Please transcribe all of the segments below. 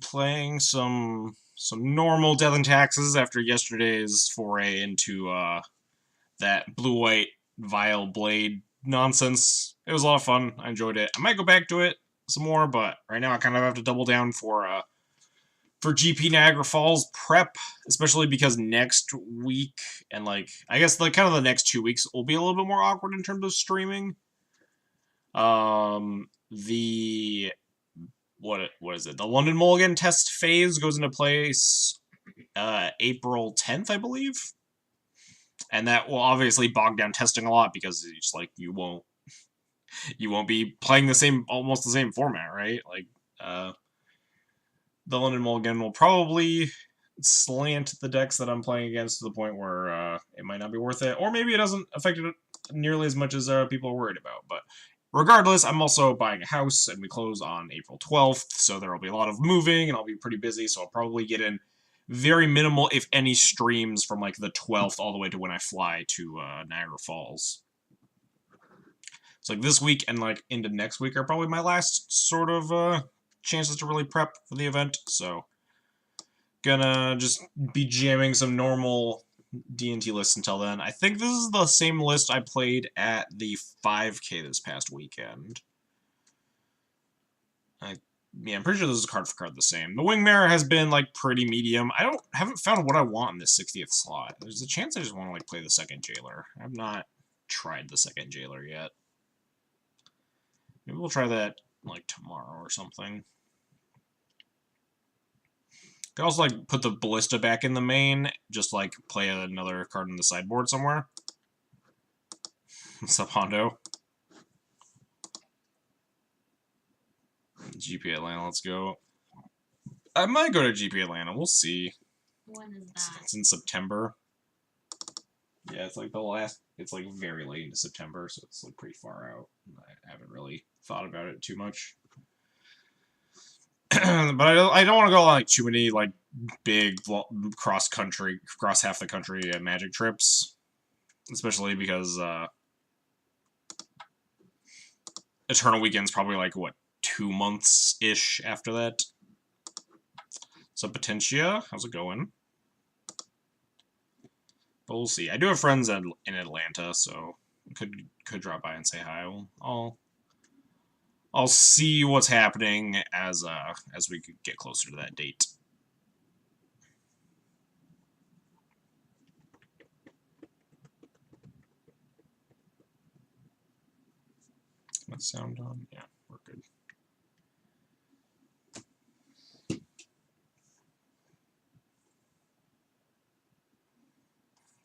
Playing some normal Death and Taxes after yesterday's foray into that blue-white Vile Blade nonsense. It was a lot of fun. I enjoyed it. I might go back to it some more, but right now I kind of have to double down for GP Niagara Falls prep, especially because next week and like I guess like kind of the next 2 weeks will be a little bit more awkward in terms of streaming. The what is it? The London Mulligan test phase goes into place April 10th, I believe, and that will obviously bog down testing a lot because it's like you won't be playing the same almost the same format, right? Like the London Mulligan will probably slant the decks that I'm playing against to the point where it might not be worth it, or maybe it doesn't affect it nearly as much as people are worried about. But regardless, I'm also buying a house, and we close on April 12th, so there will be a lot of moving, and I'll be pretty busy, so I'll probably get in very minimal, if any, streams from like the 12th all the way to when I fly to Niagara Falls. So like this week and like into next week are probably my last sort of chances to really prep for the event, so gonna just be jamming some normal D&T lists until then. I think this is the same list I played at the 5K this past weekend. I'm pretty sure this is card for card the same. The Wingmare has been like pretty medium. Haven't found what I want in this 60th slot. There's a chance I just want to like play the second Jailer. I've not tried the second Jailer yet. Maybe we'll try that like tomorrow or something. Could also like put the Ballista back in the main, just like play another card in the sideboard somewhere. What's up, Hondo? GP Atlanta, let's go. I might go to GP Atlanta, we'll see. When is that? It's in September. Yeah, it's like it's like very late into September, so it's like pretty far out. I haven't really thought about it too much. But I don't want to go on like too many like big cross half the country Magic trips, especially because Eternal Weekend's probably like what 2 months ish after that. So Potentia, how's it going? But we'll see. I do have friends in Atlanta, so could drop by and say hi. I'll see what's happening as we get closer to that date. My sound on? Yeah, we're good.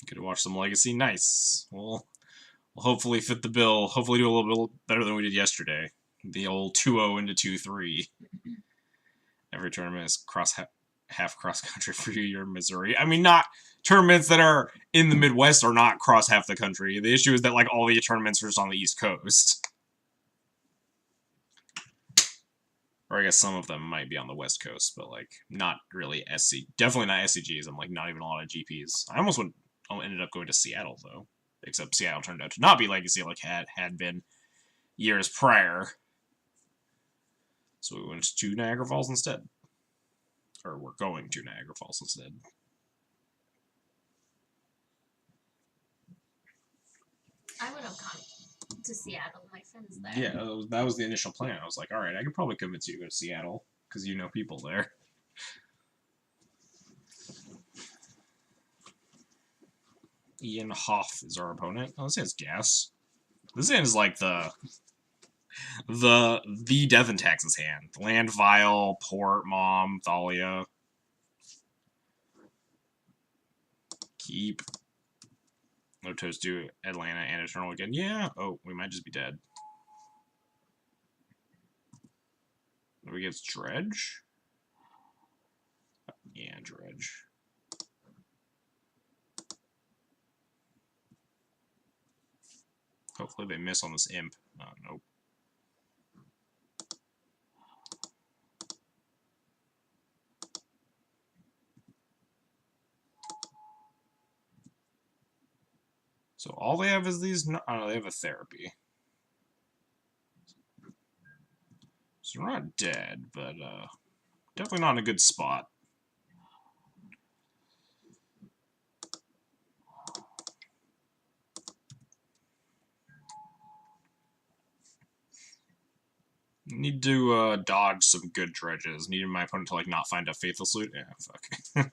Get to watch some Legacy. Nice. We'll hopefully fit the bill. Hopefully do a little bit better than we did yesterday. The old 2-0 into 2-3. Every tournament is half cross country for you. You're in Missouri. I mean, not tournaments that are in the Midwest are not cross half the country. The issue is that like all the tournaments are just on the East Coast. Or I guess some of them might be on the West Coast, but like not really SC. Definitely not SCGs. I'm like not even a lot of GPs. I almost ended up going to Seattle though, except Seattle turned out to not be Legacy like had been years prior. So we went to Niagara Falls instead, or we're going to Niagara Falls instead. I would have gone to Seattle. My friend's there. Yeah, that was the initial plan. I was like, all right, I could probably convince you to go to Seattle because you know people there. Ian Hoff is our opponent. Oh, this has gas. This hand is like the Death and Taxes hand. Land Vial, Port, Mom, Thalia. Keep. No toast to Atlanta and Eternal again. Yeah. Oh, we might just be dead. We get Dredge? Yeah, Dredge. Hopefully they miss on this imp. Nope. So all they have is these. No, they have a therapy. So we're not dead, but definitely not in a good spot. Need to dodge some good dredges. Need my opponent to like not find a Faithless Loot. Yeah, fuck.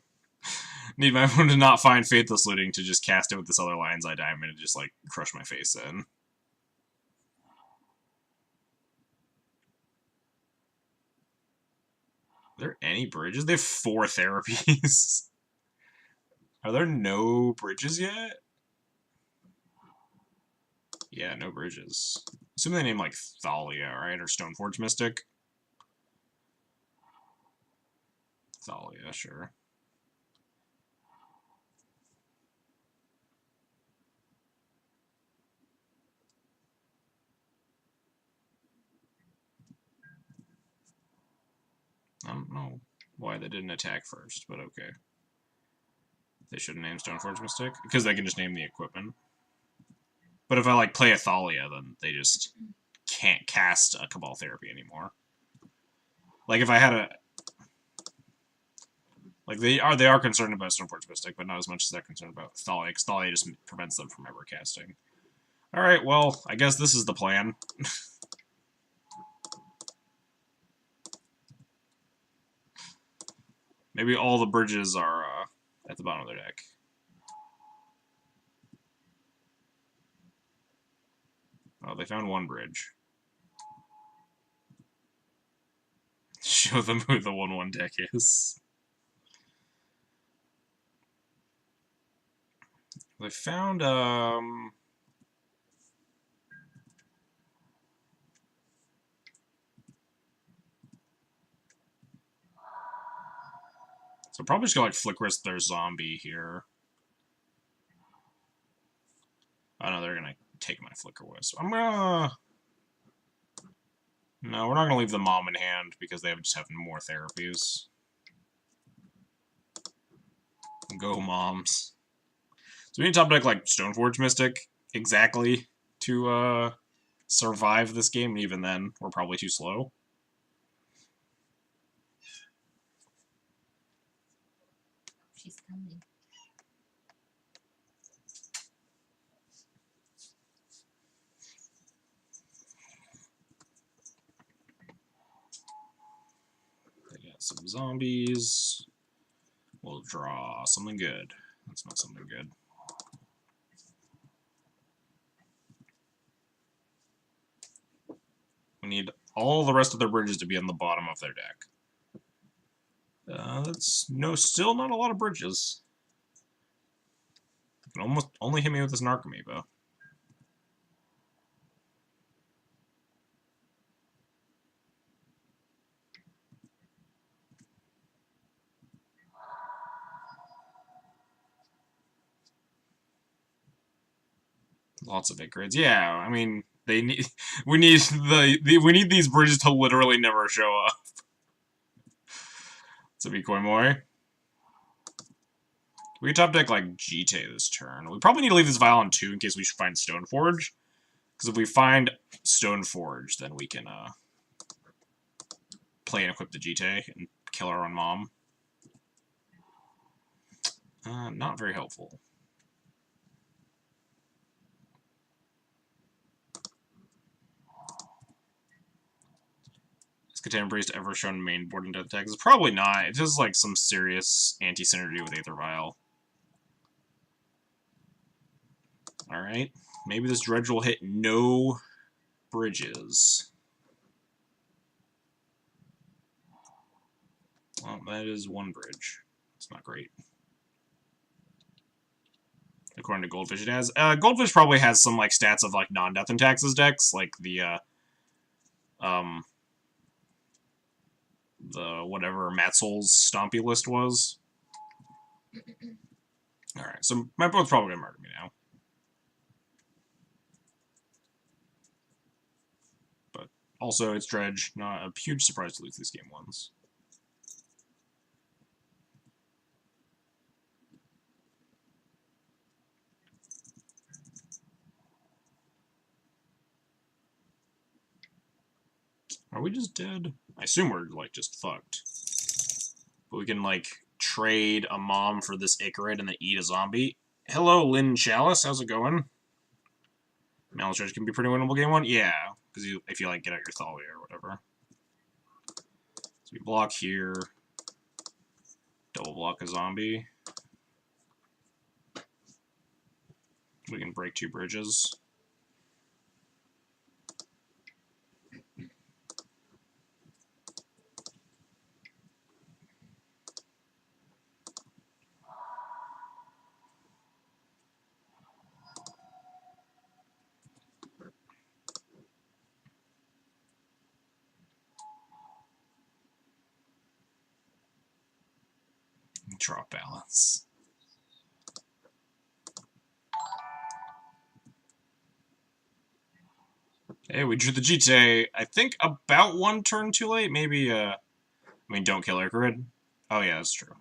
Need my opponent to not find Faithless Looting to just cast it with this other Lion's Eye Diamond and just like crush my face in. Are there any bridges? They have 4 therapies. Are there no bridges yet? Yeah, no bridges. Assume they name like Thalia, right? Or Stoneforge Mystic. Thalia, sure. I don't know why they didn't attack first, but okay. They should have named Stoneforge Mystic. Because they can just name the equipment. But if I like play a Thalia, then they just can't cast a Cabal Therapy anymore. Like if I had a... Like they are concerned about Stoneforge Mystic, but not as much as they're concerned about Thalia, because Thalia just prevents them from ever casting. Alright, well, I guess this is the plan. Maybe all the bridges are at the bottom of their deck. Oh, they found one bridge. Show them who the 1/1 deck is. They found, so probably just gonna like Flick Risk their zombie here. Oh no, they're gonna take my Flicker Wisp. I'm gonna... No, we're not gonna leave the Mom in hand because they just have more therapies. Go Moms. So we need to top deck like Stoneforge Mystic exactly to survive this game, and even then, we're probably too slow. She's coming. They got some zombies. We'll draw something good. That's not something good. We need all the rest of their bridges to be on the bottom of their deck. That's still not a lot of bridges. You can almost only hit me with this Narcomoeba. Lots of upgrades. Yeah, I mean they need. We need we need these bridges to literally never show up. So be Koimoi. We can top deck like Jite this turn. We probably need to leave this Vial on 2 in case we should find Stoneforge. Because if we find Stoneforge, then we can play and equip the Jite and kill our own mom. Not very helpful. Has Catan Priest ever shown main board in death attacks? It's probably not. It's just like some serious anti-synergy with Aether Vial. Alright. Maybe this Dredge will hit no bridges. Well, that is one bridge. It's not great. According to Goldfish, it has. Goldfish probably has some like stats of like non-death and taxes decks, like the whatever Matzel's Stompy list was. Alright, so my opponent's probably gonna murder me now. But also, it's Dredge, not a huge surprise to lose this game once. Are we just dead? I assume we're, like, just fucked. But we can, like, trade a mom for this Icarid and then eat a zombie. Hello, Lynn Chalice. How's it going? Malachurch can be pretty winnable game one? Yeah, because if you, like, get out your Thalia or whatever. So we block here. Double block a zombie. We can break 2 bridges. Drop balance. Hey, we drew the GTA, I think about 1 turn too late. Maybe, I mean, don't kill Icarid. Oh, yeah, that's true.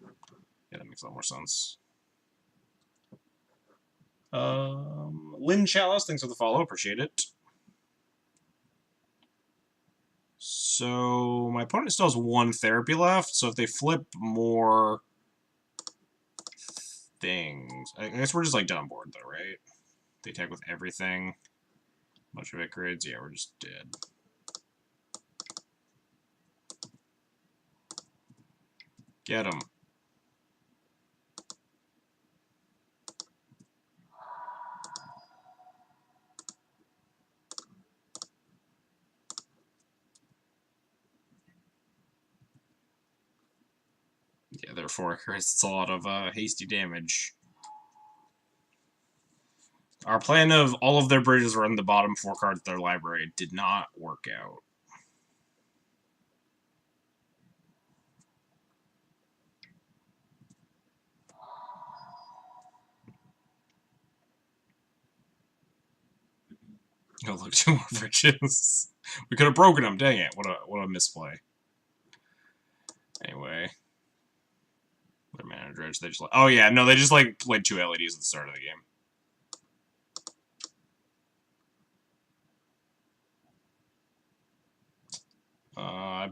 Yeah, that makes a lot more sense. Lynn Chalice, thanks for the follow. Appreciate it. So, my opponent still has 1 therapy left, so if they flip more things... I guess we're just, like, done board, though, right? They attack with everything. Bunch of Icarids. Yeah, we're just dead. Get him. Yeah, therefore, it's a lot of hasty damage. Our plan of all of their bridges were in the bottom 4 cards of their library did not work out. Oh, look, 2 more bridges. We could have broken them. Dang it! What a misplay. Anyway, their mana dredge. They just oh yeah, no, they just like played 2 LEDs at the start of the game.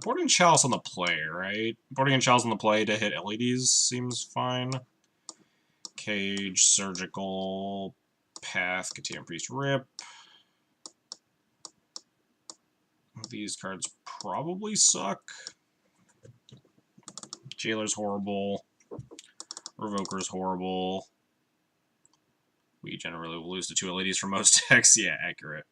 Boarding Chalice on the play, right? Boarding and Chalice on the play to hit LEDs seems fine. Cage, Surgical, Path, Katian Priest, Rip. These cards probably suck. Jailer's horrible. Revoker's horrible. We generally will lose to 2 LEDs for most decks. Yeah, accurate.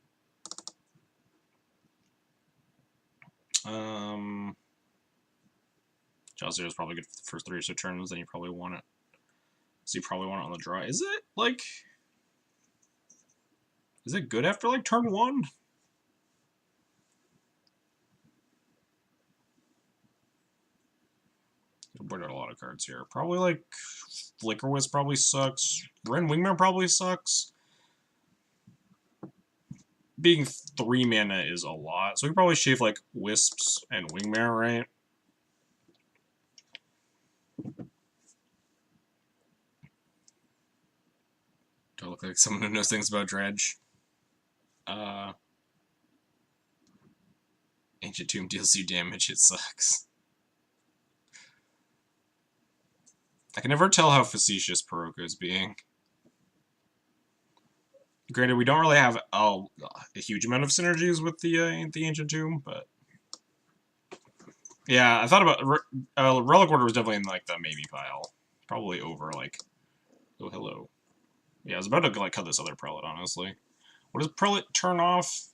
Jaw Zero is probably good for the first 3 or so turns, then you probably want it. So you probably want it on the draw. Is it, like... Is it good after, like, turn 1? You'll put out a lot of cards here. Probably, like, Flicker Wisp probably sucks. Ren Wingman probably sucks. Being 3 mana is a lot, so we probably shave, like, Wisps and Wingmare, right? Do I look like someone who knows things about Dredge? Ancient Tomb deals you damage, it sucks. I can never tell how facetious Paroko is being. Granted, we don't really have a huge amount of synergies with the Ancient Tomb, but... Yeah, I thought about... Relic Order was definitely in, like, the maybe pile. Probably over, like... Oh, hello. Yeah, I was about to, like, cut this other Prelate, honestly. What does Prelate turn off?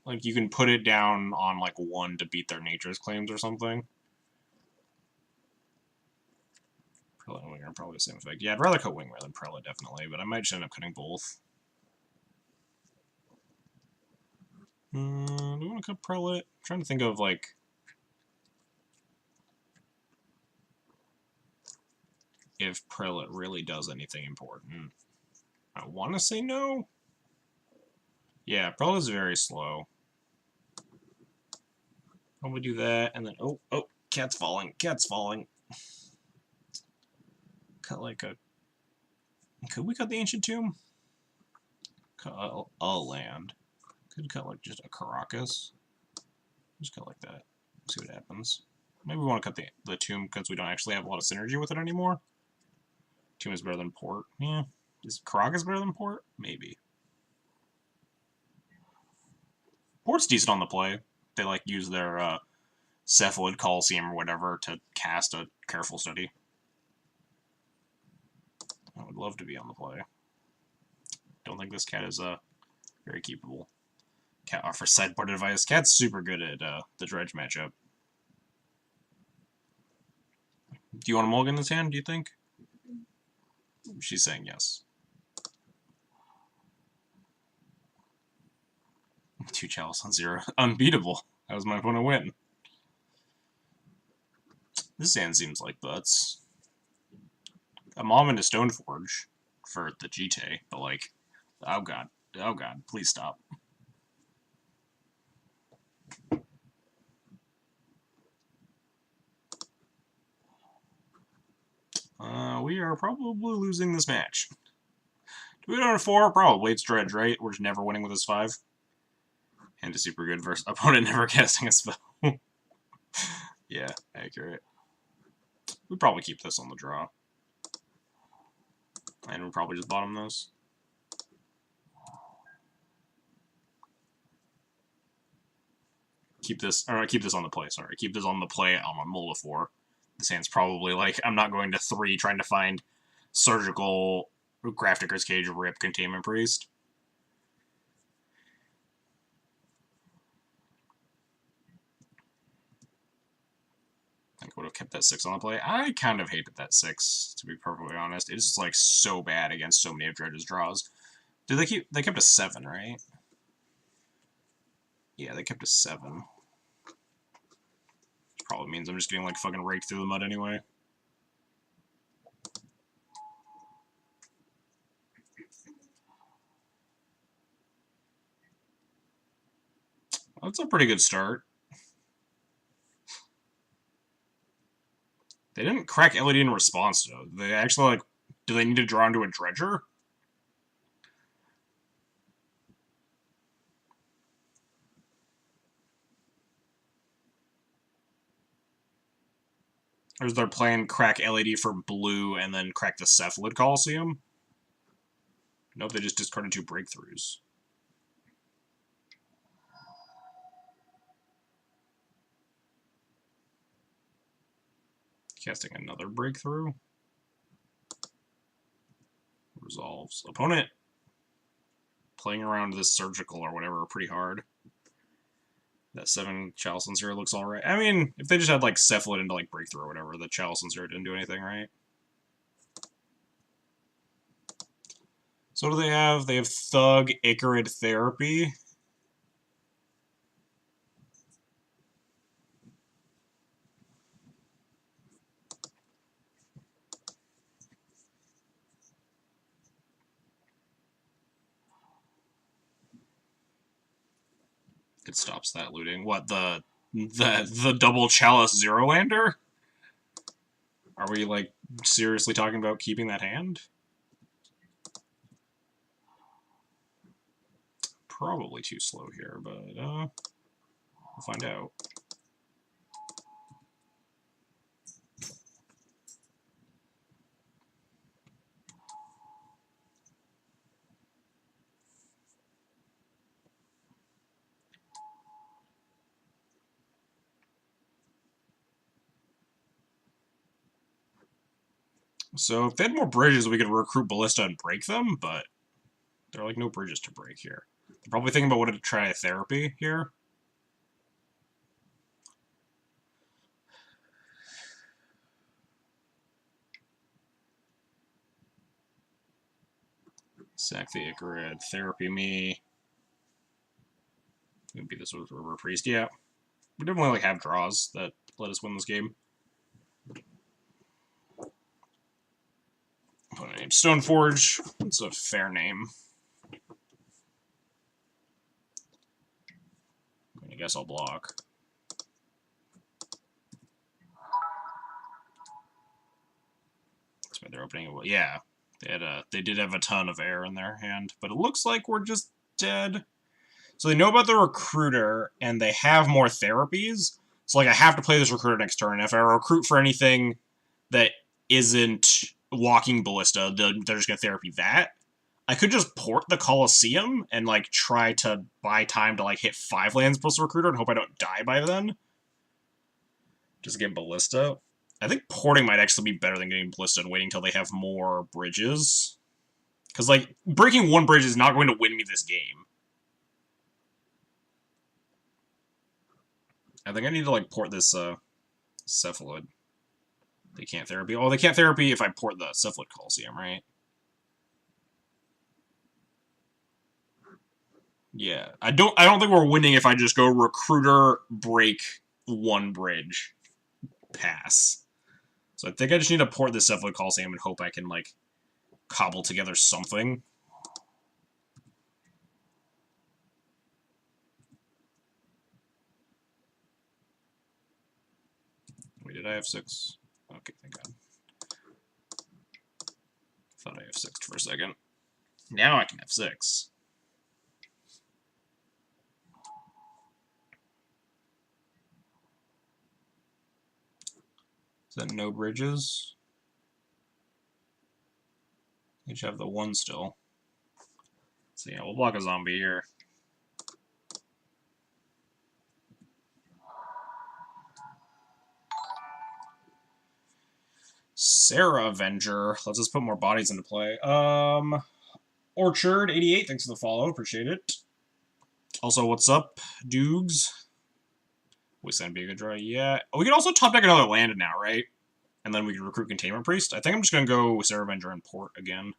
Like, you can put it down on, like, 1 to beat their Nature's Claims or something. Prelate and Winger are probably the same effect. Yeah, I'd rather cut Winger than Prelate, definitely, but I might just end up cutting both. Do we want to cut Prelate? I'm trying to think of, like... if Prelate really does anything important. I want to say no. Yeah, Prelate is very slow. Probably do that, and then... Oh, cat's falling. Cat's falling. Cut like a... Could we cut the Ancient Tomb? Cut a land. Could cut like just a Caracas. Just cut like that. See what happens. Maybe we want to cut the tomb because we don't actually have a lot of synergy with it anymore. Tomb is better than port. Yeah. Is Karagas better than port? Maybe. Port's decent on the play. They like use their Cephalid Coliseum or whatever to cast a Careful Study. I would love to be on the play. Don't think this cat is very keepable. Cat offers sideboard advice. Cat's super good at the Dredge matchup. Do you want a mulligan in this hand, do you think? She's saying yes. 2 Chalice on 0. Unbeatable. That was my opponent win. This hand seems like butts. A Mom into Stoneforge for the GT, but like, oh god, please stop. We are probably losing this match. Do we go to 4? Probably. It's Dredge, right? We're just never winning with this 5. And is super good versus opponent never casting a spell. Yeah, accurate. We'd probably keep this on the draw. And we'll probably just bottom those. Keep this on the play, sorry. Keep this on the play on a mull to 4. This hand's probably like, I'm not going to 3 trying to find Surgical, Grafdigger's Cage, Rip, Containment Priest. I think I would have kept that 6 on the play. I kind of hated that 6, to be perfectly honest. It's just like so bad against so many of Dredge's draws. Did they kept a 7, right? Yeah, they kept a 7. Which probably means I'm just getting like fucking raked through the mud anyway. That's a pretty good start. They didn't crack LED in response to it. They actually, like, do they need to draw into a Dredger? Or is their plan crack LED for blue and then crack the Cephalid Coliseum? Nope, they just discarded 2 breakthroughs. Casting another breakthrough. Resolves. Opponent playing around this Surgical or whatever pretty hard. That 7 Chalice and 0 looks alright. I mean, if they just had like Cephalid into like breakthrough or whatever, the Chalice and 0 didn't do anything, right? So what do they have? They have Thug, Icarid, Therapy. It stops that looting. What, the double Chalice Zero-lander? Are we, like, seriously talking about keeping that hand? Probably too slow here, but, we'll find out. So if they had more bridges, we could recruit Ballista and break them, but there are, like, no bridges to break here. They're probably thinking about what to try Therapy here. Sack the Icarid, Therapy me. Maybe this was River Priest. Yeah. We definitely like have draws that let us win this game. Opponent named Stoneforge. It's a fair name. I guess I'll block. That's why they're opening it. Yeah. They did have a ton of air in their hand, but it looks like we're just dead. So they know about the recruiter, and they have more therapies, So, like, I have to play this recruiter next turn. If I recruit for anything that isn't walking ballista, they're just going to therapy that. I could just port the Colosseum and, like, try to buy time to, like, hit 5 lands plus recruiter and hope I don't die by then. Just get ballista. I think porting might actually be better than getting ballista and waiting until they have more bridges. Because, like, breaking one bridge is not going to win me this game. I think I need to, like, port this, Cephalid. They can't therapy. Oh, they can't therapy if I port the Cephalid Colosseum, right? Yeah. I don't think we're winning if I just go recruiter, break, one bridge, pass. So I think I just need to port the Cephalid Colosseum and hope I can, like, cobble together something. Wait, did I have 6? Okay, thank God. Thought I have 6 for a second. Now I can have 6. Is that no bridges? Each have the 1 still. So yeah, we'll block a zombie here. Sarah Avenger. Let's just put more bodies into play. Orchard 88, thanks for the follow, appreciate it. Also, what's up, Doogs? Would that be a good draw? Yeah. Oh, we can also top deck another land now, right? And then we can recruit Containment Priest. I think I'm just gonna go with Sarah Avenger and port again.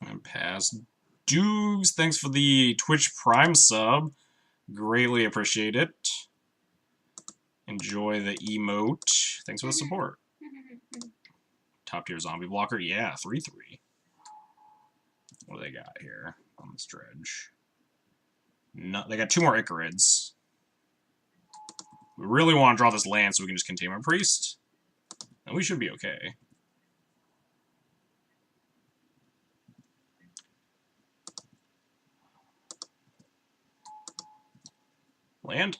And pass. Doogs, thanks for the Twitch Prime sub. Greatly appreciate it. Enjoy the emote. Thanks for the support. Top tier zombie blocker. Yeah, 3/3. What do they got here on this dredge? No, they got 2 more Icarids. We really want to draw this land so we can just Containment Priest. And we should be okay. Land?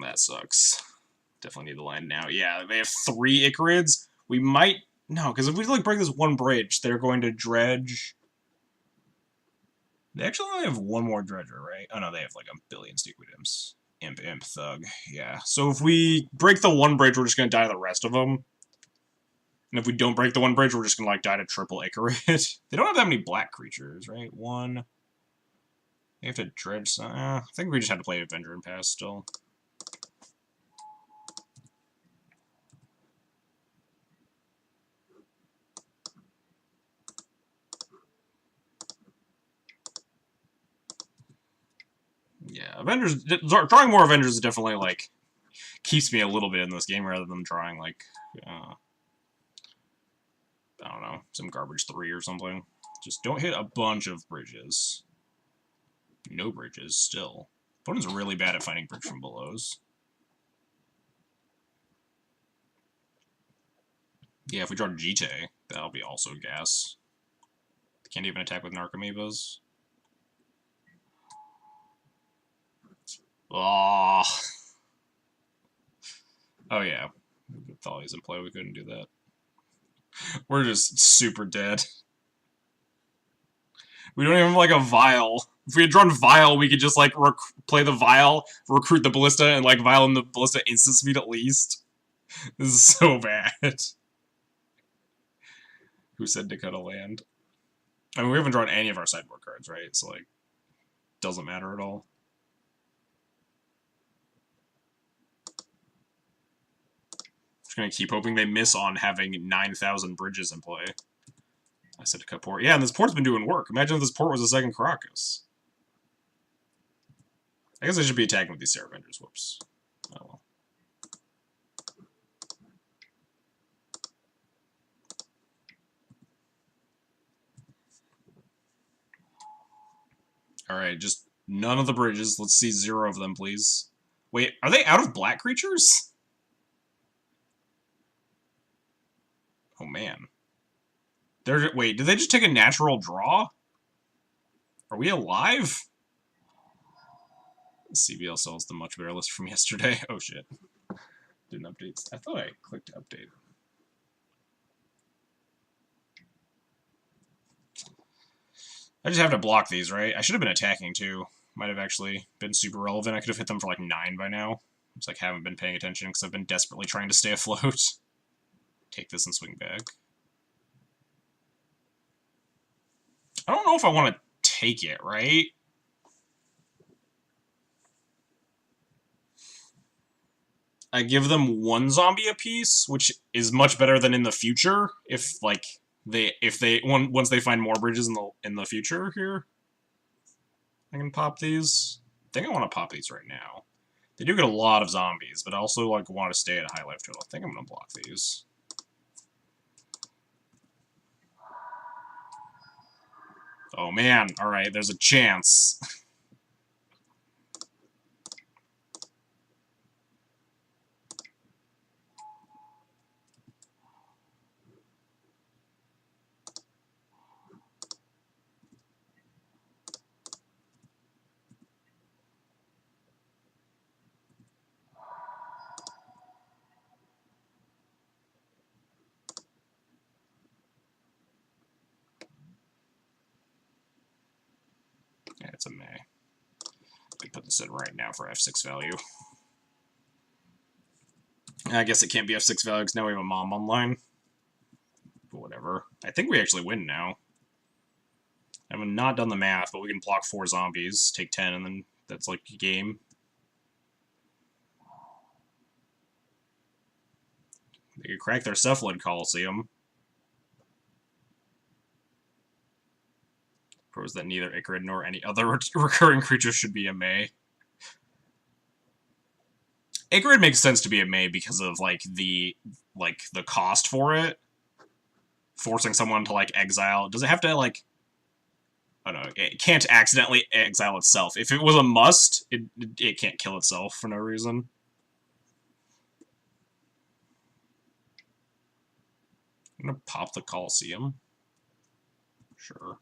That sucks. Definitely need the land now. Yeah, they have 3 Icarids. We might... No, because if we like break this one bridge, they're going to dredge... They actually only have 1 more dredger, right? Oh no, they have like a billion Stickweed Imps. Imp, Thug. Yeah. So if we break the 1 bridge, we're just going to die to the rest of them. And if we don't break the 1 bridge, we're just going to like die to triple Icarid. They don't have that many black creatures, right? 1... They have to dredge some... I think we just had to play Avenger and pass still. Yeah, Avengers... Drawing more Avengers is definitely, like, keeps me a little bit in this game rather than drawing, like, I don't know, some garbage 3 or something. Just don't hit a bunch of bridges. No bridges, still. Opponent's really bad at finding bridge from belows. Yeah, if we draw Jite, that'll be also gas. Can't even attack with Narcomoebas. Oh. Oh yeah. With Thalia's in play, we couldn't do that. We're just super dead. We don't even have, like, a Vial. If we had drawn Vial, we could just, like, play the Vial, recruit the Ballista, and, like, Vial in the Ballista instant speed at least. This is so bad. Who said to cut a land? I mean, we haven't drawn any of our sideboard cards, right? So, like, doesn't matter at all. Just gonna keep hoping they miss on having 9,000 bridges in play. I said to cut port. Yeah, and this port's been doing work. Imagine if this port was a second Caracas. I guess I should be attacking with these Sarah Avengers. Whoops. Oh well. Alright, just none of the bridges. Let's see 0 of them, please. Wait, are they out of black creatures? Oh, man. Wait, did they just take a natural draw? Are we alive? CBL sells the much better list from yesterday. Oh shit. Didn't update. I thought I clicked update. I just have to block these, right? I should have been attacking too. Might have actually been super relevant. I could have hit them for like 9 by now. It's like I haven't been paying attention because I've been desperately trying to stay afloat. Take this and swing back. I don't know if I want to take it, right? I give them 1 zombie apiece, which is much better than in the future. If like once they find more bridges in the future here, I can pop these. I think I want to pop these right now. They do get a lot of zombies, but I also like want to stay at a high life total. I think I'm gonna block these. Oh man! All right, there's a chance. Yeah, it's a May. I can put this in right now for F6 value. I guess it can't be F6 value because now we have a mom online. But whatever. I think we actually win now. I have not done the math, but we can block 4 zombies, take 10, and then that's like a game. They could crack their Cephalid Coliseum. Proves that neither Icarid nor any other recurring creature should be a May. Icarid makes sense to be a May because of like the cost for it. Forcing someone to like exile. Does it have to like I don't know, it can't accidentally exile itself. If it was a must, it can't kill itself for no reason. I'm gonna pop the Coliseum. Sure.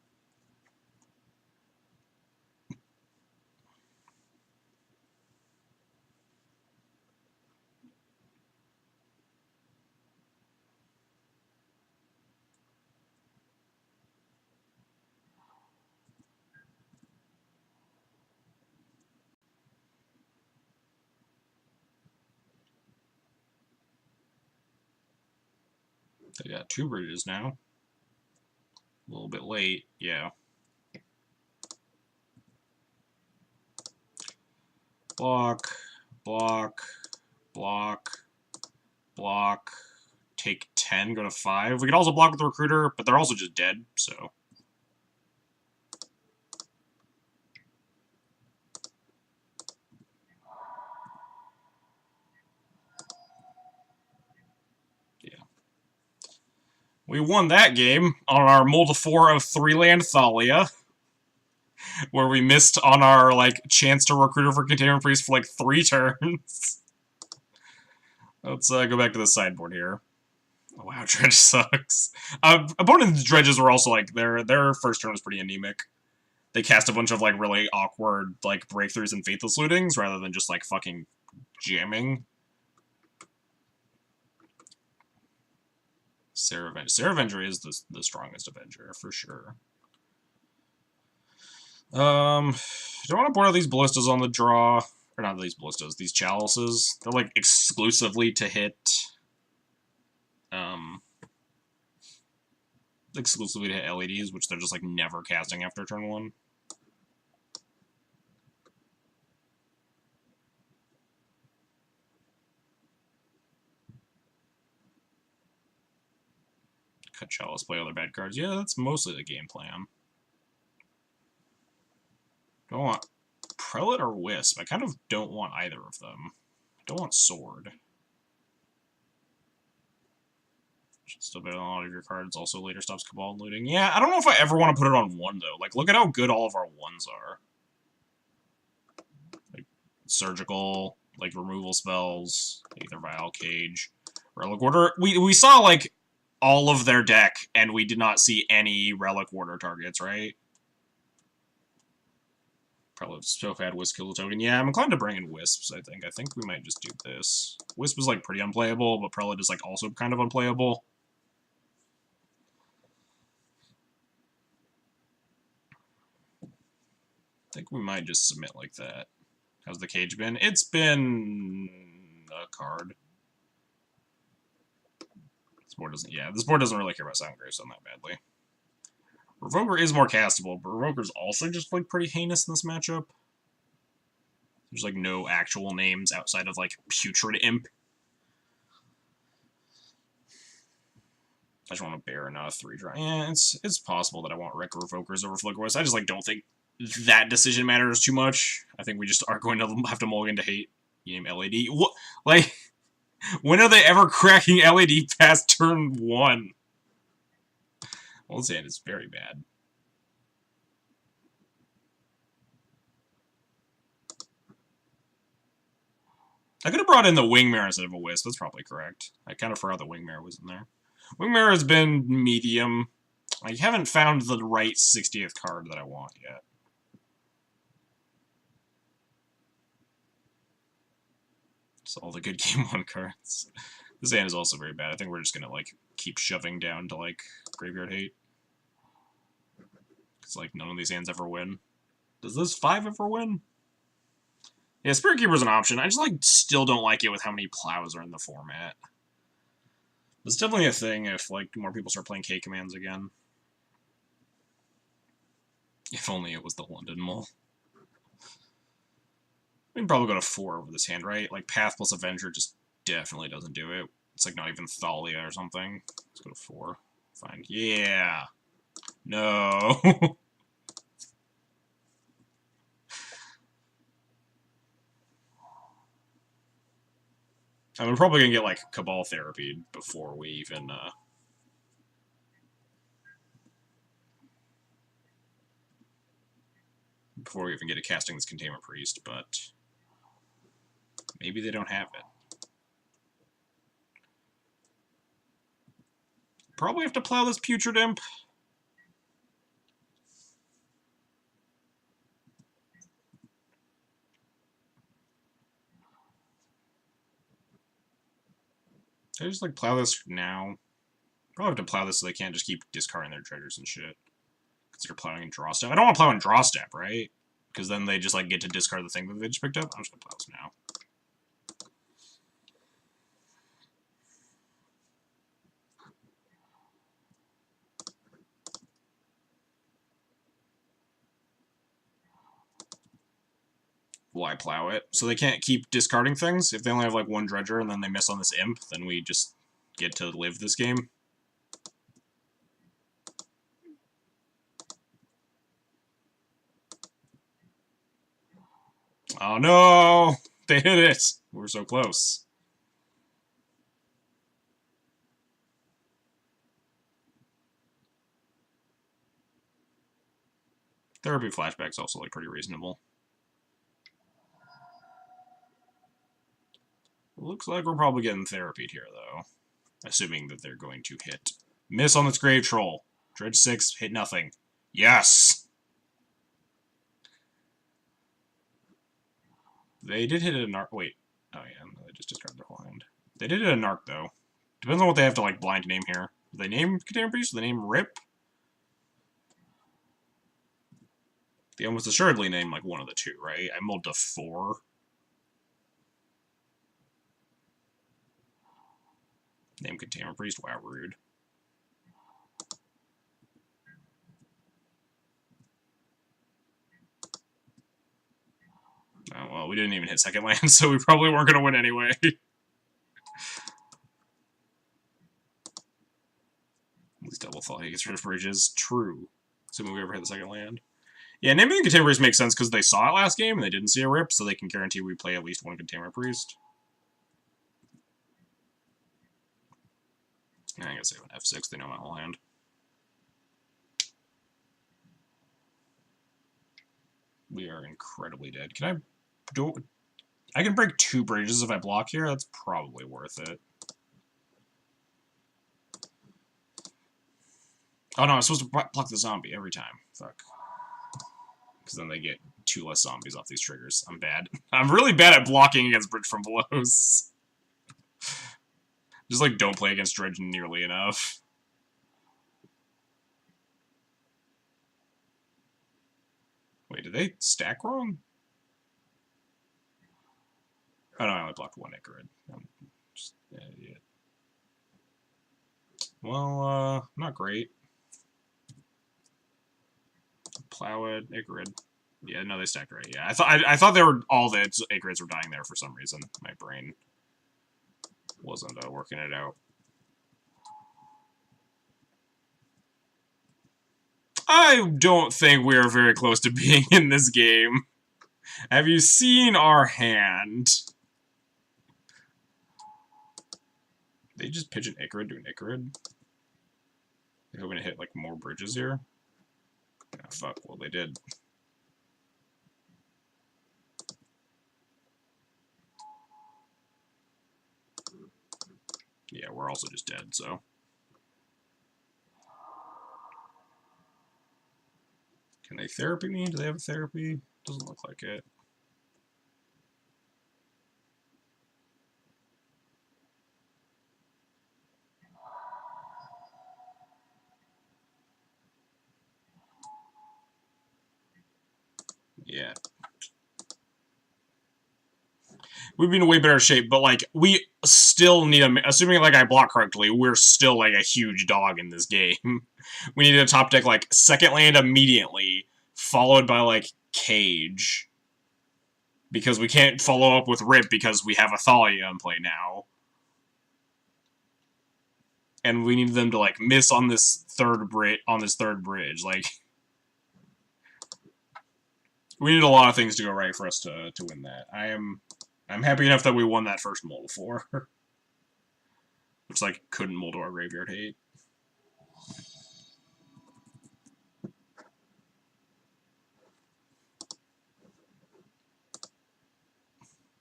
They got 2 bridges now. A little bit late, yeah. Block, block, block, block. Take 10, go to 5. We could also block with the Recruiter, but they're also just dead, so. We won that game on our Molda-4 of 3-land Thalia, where we missed on our like chance to Recruiter for Containment Priest for like 3 turns. Let's go back to the sideboard here. Oh, wow, Dredge sucks. Opponent's Dredges were also like their first turn was pretty anemic. They cast a bunch of like really awkward like breakthroughs and faithless lootings rather than just like fucking jamming. Sarah Avenger is the strongest Avenger, for sure. Do I want to board out these Ballistas on the draw? Or not these Ballistas, these Chalices. They're, like, exclusively to hit... exclusively to hit LEDs, which they're just, like, never casting after turn 1. Cut Chalice, play other bad cards. Yeah, that's mostly the game plan. Do I want Prelate or Wisp? I kind of don't want either of them. I don't want Sword. Still better than a lot of your cards. Also later stops Cabal and looting. Yeah, I don't know if I ever want to put it on 1, though. Like, look at how good all of our 1s are. Like, Surgical, like, removal spells, either Vial Cage, Relic Order. We saw, like, all of their deck, and we did not see any Relic Warder targets, right? Probably so bad Wisp kill the token. Yeah, I'm inclined to bring in Wisps, I think. I think we might just do this. Wisp is, like, pretty unplayable, but Prelate is, like, also kind of unplayable. I think we might just submit like that. How's the cage been? It's been a card. This board doesn't, yeah, this board doesn't really care about Silent Gravestone that badly. Revoker is more castable, but Revoker's also just, like, pretty heinous in this matchup. There's, like, no actual names outside of, like, Putrid Imp. I just want to bear not a 3-drop. Yeah, it's possible that I want Wreck Revokers over Flickerwest. I just, like, don't think that decision matters too much. I think we just are going to have to mulligan to hate. You name LAD. What? Like, when are they ever cracking LAD past turn 1? Well, this hand is very bad. I could have brought in the Wingmare instead of a Wisp. That's probably correct. I kind of forgot the Wingmare was in there. Wingmare has been medium. I haven't found the right 60th card that I want yet. It's all the good game 1 cards. This hand is also very bad. I think we're just gonna, like, keep shoving down to, like, Graveyard Hate. Because, like, none of these hands ever win. Does this 5 ever win? Yeah, Spirit Keeper's an option. I just, like, still don't like it with how many plows are in the format. It's definitely a thing if, like, more people start playing K-Commands again. If only it was the London Mole. We can probably go to 4 over this hand, right? Like, Path plus Avenger just definitely doesn't do it. It's, like, not even Thalia or something. Let's go to 4. Fine. Yeah! No! I'm probably gonna get, like, Cabal Therapy before we even, get a Casting this Containment Priest, but maybe they don't have it. Probably have to plow this Putrid Imp. Should I just, like, plow this now? Probably have to plow this so they can't just keep discarding their treasures and shit. Consider plowing in Draw Step. I don't want to plow in Draw Step, right? Because then they just, like, get to discard the thing that they just picked up. I'm just gonna plow this now. Why plow it? So they can't keep discarding things? If they only have, like, 1 Dredger and then they miss on this Imp, then we just get to live this game. Oh no! They hit it! We were so close. Therapy Flashback's also, like, pretty reasonable. Looks like we're probably getting therapied here, though. Assuming that they're going to hit. Miss on this Grave Troll. Dredge 6, hit nothing. Yes! They did hit a Narc. Wait. Oh, yeah, no, they just discarded their whole hand. They did hit a Narc, though. Depends on what they have to, like, blind name here. Do they name Container Priest? Do they name Rip? They almost assuredly name, like, one of the two, right? I mulled to 4. Name Container Priest? Wow, rude. Oh, well, we didn't even hit second land, so we probably weren't going to win anyway. At least Double Thought he gets rid of bridges. True. Assuming we ever hit the second land. Yeah, naming the Container Priest makes sense because they saw it last game and they didn't see a rip, so they can guarantee we play at least 1 Container Priest. Yeah, I guess they have an F6, they know my whole hand. We are incredibly dead. Can I do... I can break 2 bridges if I block here? That's probably worth it. Oh no, I'm supposed to block the zombie every time. Fuck. Because then they get 2 less zombies off these triggers. I'm bad. I'm really bad at blocking against Bridge from Blows. Just, like, don't play against Dredge nearly enough. Wait, did they stack wrong? Oh no, I only blocked 1 Icarid. I'm just an idiot. Well, not great. Plowhead, Icarid. Yeah, no, they stacked right. Yeah, I thought they were all the Icarids were dying there for some reason. My brain wasn't working it out. I don't think we are very close to being in this game. Have you seen our hand? They just pigeon Icarid to an Icarid? They're hoping to hit, like, more bridges here? Ah, fuck, well, they did. Yeah, we're also just dead, so. Can they therapy me? Do they have a therapy? Doesn't look like it. Yeah. We'd be in way better shape, but, like, we still need a... Assuming, like, I block correctly, we're still, like, a huge dog in this game. We need a top deck, like, second land immediately, followed by, like, Cage. Because we can't follow up with Rip because we have a Thalia in play now. And we need them to, like, miss on this third bridge. Like, we need a lot of things to go right for us to win that. I'm happy enough that we won that first mull before. Which, like, couldn't mull to our graveyard hate.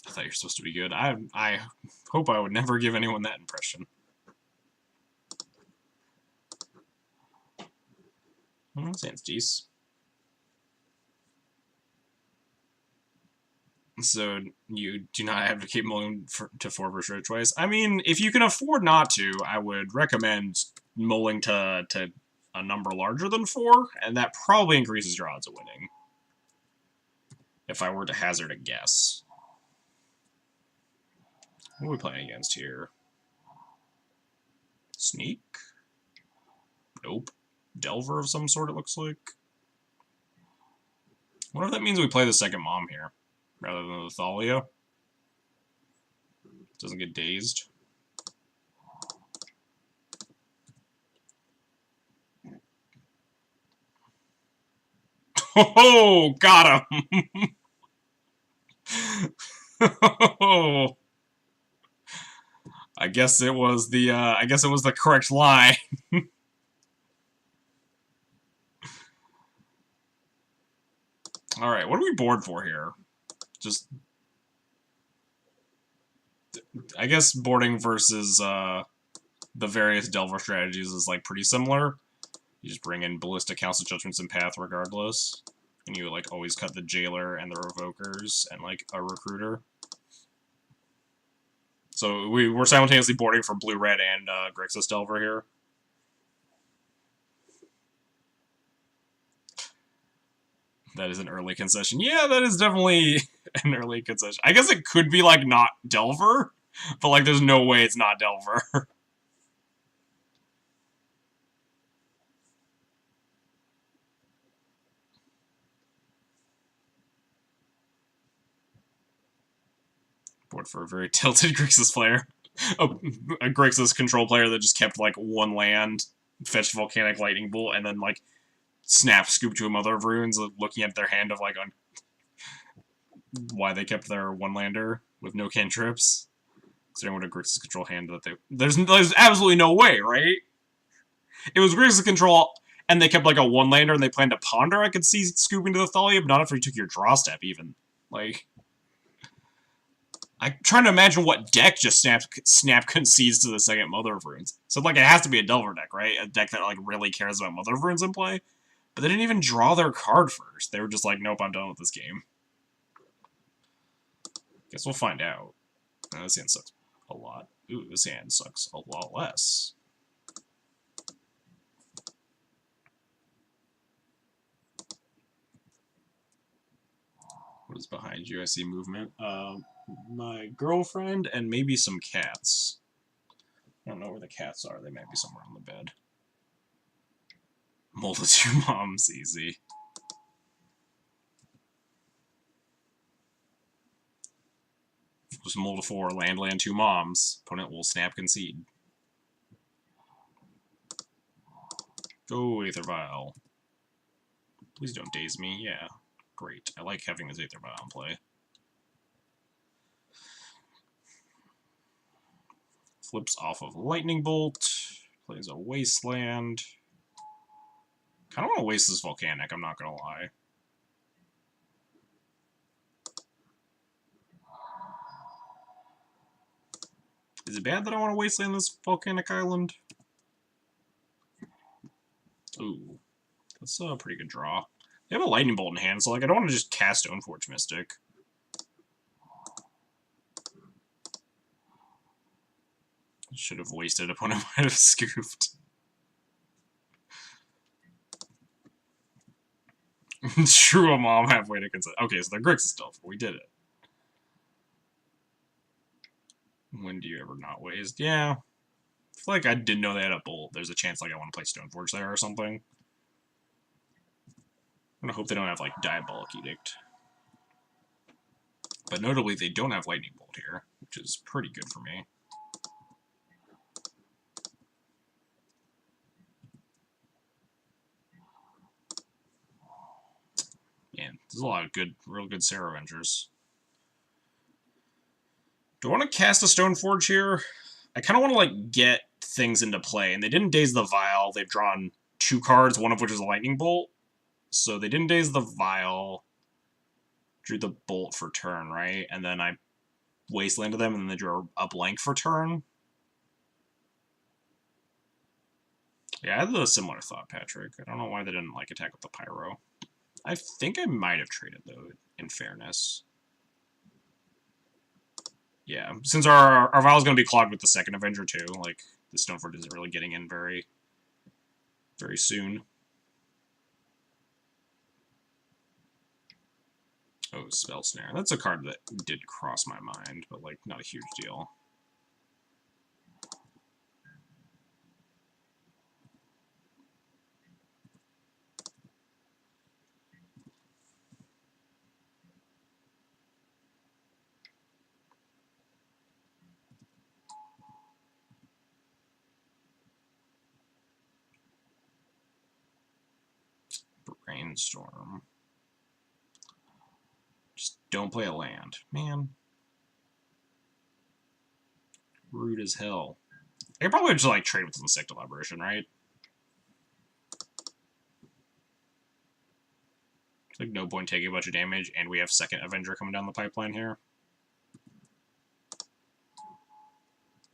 I thought you were supposed to be good. I hope I would never give anyone that impression. Well, sounds decent. So you do not advocate mulling to 4 versus red twice? I mean, if you can afford not to, I would recommend mulling to a number larger than 4, and that probably increases your odds of winning. If I were to hazard a guess. What are we playing against here? Sneak? Nope. Delver of some sort, it looks like. I wonder if that means we play the second Mom here, rather than the Thalia. Doesn't get dazed. Oh, got him! Oh. I guess it was the correct line. Alright, what are we bored for here? Just... I guess boarding versus, the various Delver strategies is, like, pretty similar. You just bring in Ballistic, Council Judgments, and Path regardless. And you, like, always cut the Jailer and the Revokers and, like, a Recruiter. So we're simultaneously boarding for blue-red and Grixis Delver here. That is an early concession. Yeah, that is definitely an early concession. I guess it could be, like, not Delver, but, like, there's no way it's not Delver. Board for a very tilted Grixis player. A Grixis control player that just kept, like, 1 land, fetched Volcanic Lightning Bolt, and then, like, snap scoop to a Mother of Runes, looking at their hand of, like, on why they kept their 1-lander with no cantrips. Considering what a Grixis control hand that they... There's absolutely no way, right? It was Grixis control, and they kept, like, a 1-lander, and they planned to Ponder, I could see scooping to the Thalia, but not if you took your draw step, even. Like... I'm trying to imagine what deck just snap concedes to the second Mother of Runes. So, like, it has to be a Delver deck, right? A deck that, like, really cares about Mother of Runes in play. But they didn't even draw their card first. They were just like, nope, I'm done with this game. Guess we'll find out. This hand sucks a lot. Ooh, this hand sucks a lot less. What is behind you? I see movement. My girlfriend and maybe some cats. I don't know where the cats are. They might be somewhere on the bed. Molded two moms, easy. Just mold a 4, land, 2 moms. Opponent will snap concede. Go, Aether Vial. Please don't daze me. Yeah, great. I like having this Aether Vial in play. Flips off of Lightning Bolt. Plays a Wasteland. Kind of want to waste this Volcanic, I'm not going to lie. Is it bad that I want to wasteland this Volcanic Island? Ooh, that's a pretty good draw. They have a Lightning Bolt in hand, so like I don't want to just cast Stoneforge Mystic. Should have wasted. Opponent might have scooped. True, a mom halfway to consent. Okay, so the Grix is still. We did it. When do you ever not waste? Yeah. I feel like I didn't know they had a bolt. There's a chance like I want to play Stoneforge there or something. I'm gonna hope they don't have like Diabolic Edict. But notably, they don't have Lightning Bolt here, which is pretty good for me. Man, there's a lot of good, real good Sarah Avengers. Do I want to cast a Stoneforge here? I kind of want to, like, get things into play. And they didn't Daze the Vial. They've drawn 2 cards, one of which is a Lightning Bolt. So they didn't Daze the Vial. Drew the Bolt for turn, right? And then I Wastelanded them, and then they drew a blank for turn. Yeah, I had a similar thought, Patrick. I don't know why they didn't, like, attack with the Pyro. I think I might have traded, though, in fairness. Yeah, since our Vial is going to be clogged with the second Avenger, too. Like, the Stoneforge isn't really getting in very soon. Oh, Spell Snare. That's a card that did cross my mind, but, like, not a huge deal. Brainstorm. Just don't play a land. Man. Rude as hell. I could probably just, like, trade with Insect Elaboration, right? Like, no point taking a bunch of damage, and we have second Avenger coming down the pipeline here.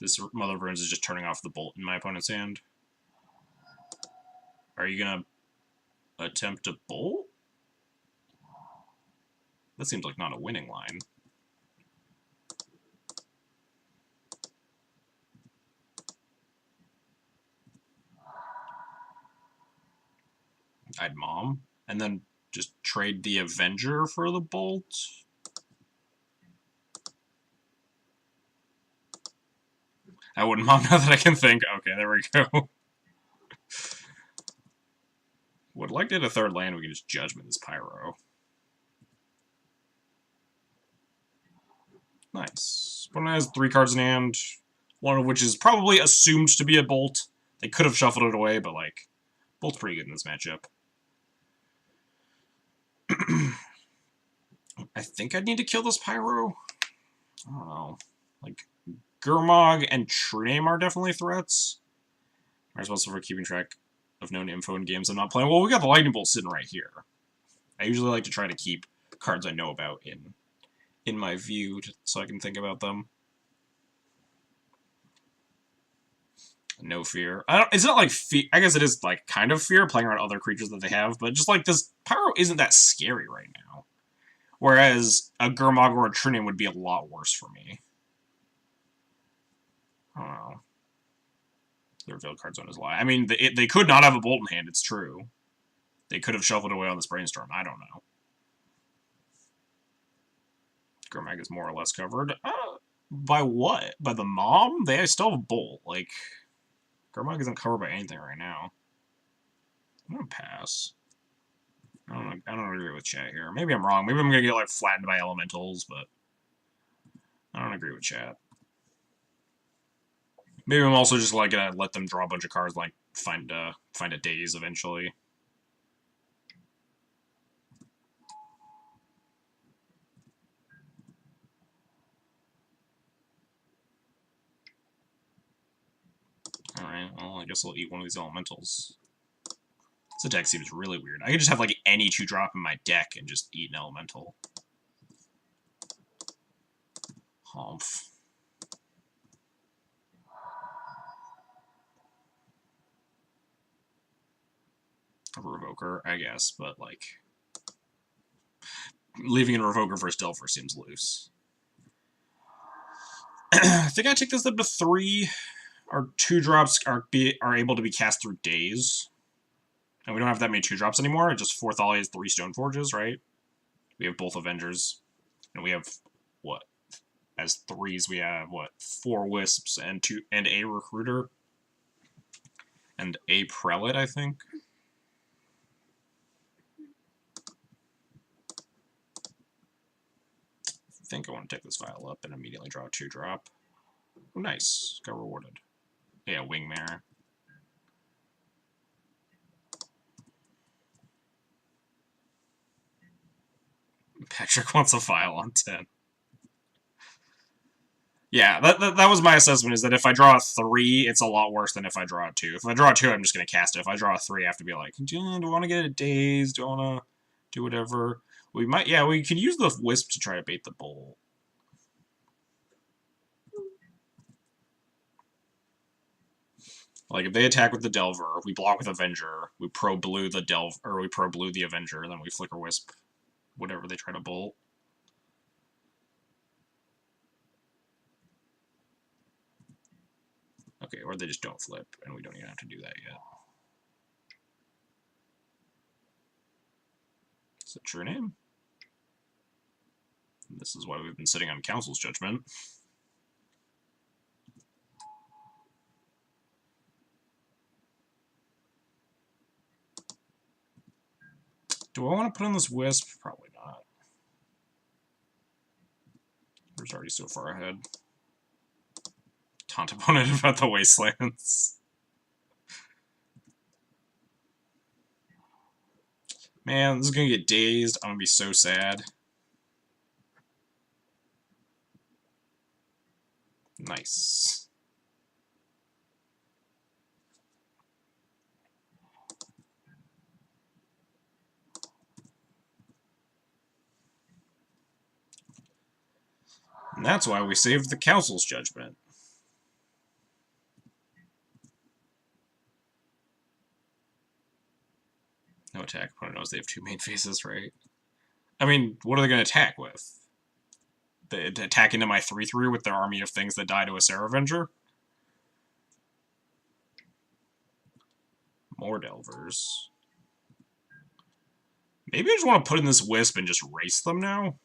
This Mother of Runes is just turning off the bolt in my opponent's hand. Are you gonna attempt to bolt? That seems like not a winning line. I'd Mom, and then just trade the Avenger for the bolt. I wouldn't Mom now that I can think. Okay, there we go. Would like to hit a third land, we can just Judgment this Pyro. Nice. Opponent has 3 cards in hand, one of which is probably assumed to be a Bolt. They could have shuffled it away, but, like, Bolt's pretty good in this matchup. I think I'd need to kill this Pyro. I don't know. Like, Gurmag and True Name are definitely threats. I'm responsible for keeping track of known info in games I'm not playing. Well, we got the Lightning Bolt sitting right here. I usually like to try to keep cards I know about in in my view so I can think about them. No fear. It's not like fear. I guess it is like kind of fear playing around other creatures that they have, but just like this Pyro isn't that scary right now. Whereas a Gurmag or a Trinium would be a lot worse for me. I don't know. The revealed card zone is a lie. I mean, they could not have a Bolt in hand, it's true. They could have shuffled away on this Brainstorm. I don't know. Gurmag is more or less covered. By what? By the mom? They still have a Bolt. Like, Gurmag isn't covered by anything right now. I'm gonna pass. I don't agree with chat here. Maybe I'm wrong. Maybe I'm gonna get like flattened by elementals, but I don't agree with chat. Maybe I'm also just like gonna let them draw a bunch of cards, like find a daze eventually. Alright, well, I guess I'll eat one of these elementals. This deck seems really weird. I could just have like any 2-drop in my deck and just eat an elemental. Humph. A Revoker, I guess, but like leaving a Revoker versus Delver seems loose. I think I take this up to 3. Our 2-drops are able to be cast through days. And we don't have that many 2-drops anymore. Just 4 Thalias, 3 Stoneforges, right? We have both Avengers. And we have, what? As 3s, we have, what? 4 Wisps and a Recruiter. And a Prelate, I think. I think I want to take this file up and immediately draw a 2-drop. Oh, nice. Got rewarded. Yeah, Wingmare. Patrick wants a file on 10. Yeah, that was my assessment, is that if I draw a 3, it's a lot worse than if I draw a 2. If I draw a 2, I'm just going to cast it. If I draw a 3, I have to be like, do I want to get a daze? Do I want to do whatever? We might, yeah, we can use the Wisp to try to bait the Bolt. Like, if they attack with the Delver, we block with Avenger, we pro-blue the or we pro-blue the Avenger, then we Flicker Wisp whatever they try to Bolt. Okay, or they just don't flip, and we don't even have to do that yet. Is that true name? This is why we've been sitting on Council's Judgment. Do I want to put in this Wisp? Probably not. We're already so far ahead. Taunt opponent about the Wastelands. Man, this is gonna get dazed. I'm gonna be so sad. Nice. And that's why we saved the Council's Judgment. No attack. Opponent knows they have 2 main phases, right? I mean, what are they going to attack with? They attack into my 3/3 with their army of things that die to a Sarah Avenger? More Delvers. Maybe I just want to put in this Wisp and just race them now?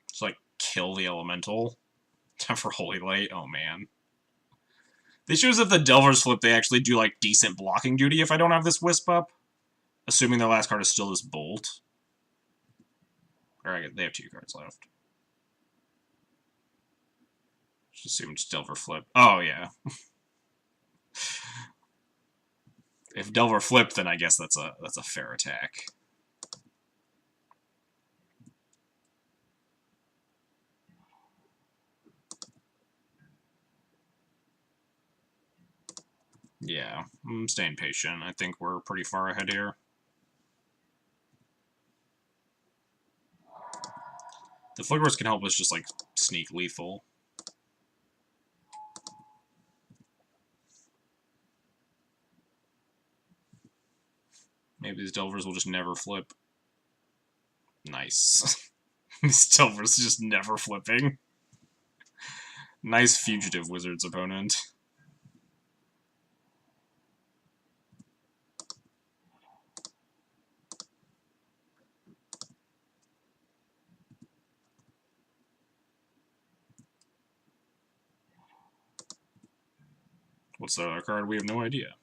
Just like kill the Elemental. Time for Holy Light? Oh man. The issue is if the Delvers flip, they actually do like decent blocking duty if I don't have this Wisp up. Assuming their last card is still this Bolt. Or they have 2 cards left. Just assume it's Delver flip. Oh yeah. If Delver flipped, then I guess that's a fair attack. Yeah, I'm staying patient. I think we're pretty far ahead here. The Flickerus can help us just, like, sneak lethal. Maybe these Delvers will just never flip. Nice. These Delvers just never flipping. Nice Fugitive Wizards opponent. What's the other card? We have no idea.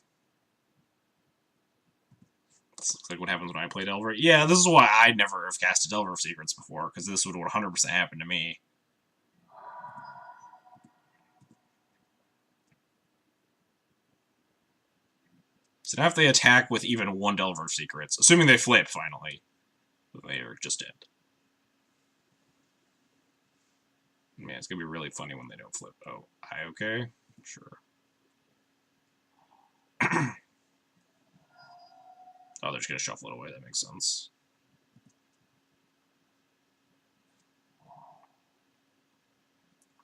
This looks like what happens when I play Delver. Yeah, this is why I never have casted Delver of Secrets before, because this would 100% happen to me. So now if they attack with even one Delver of Secrets, assuming they flip finally, they are just dead. Man, it's gonna be really funny when they don't flip. Oh, I okay? Sure. Oh, they're just gonna shuffle it away. That makes sense.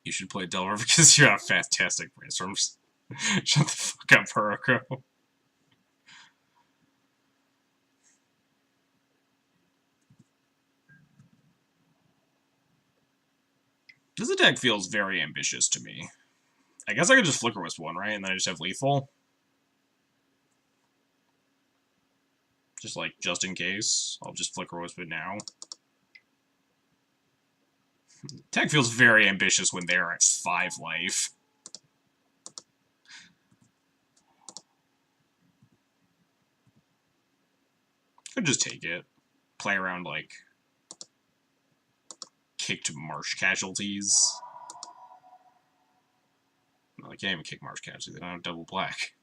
You should play Delver because you have fantastic brainstorms. Shut the fuck up, Puroko. This attack feels very ambitious to me. I guess I could just Flicker Wisp one, right? And then I just have lethal. Just like, just in case. I'll just Flicker Wisp it now. Attack feels very ambitious when they're at 5 life. Could just take it. Play around, like, kicked marsh casualties. No, I can't even kick marsh casualties. They don't have double black.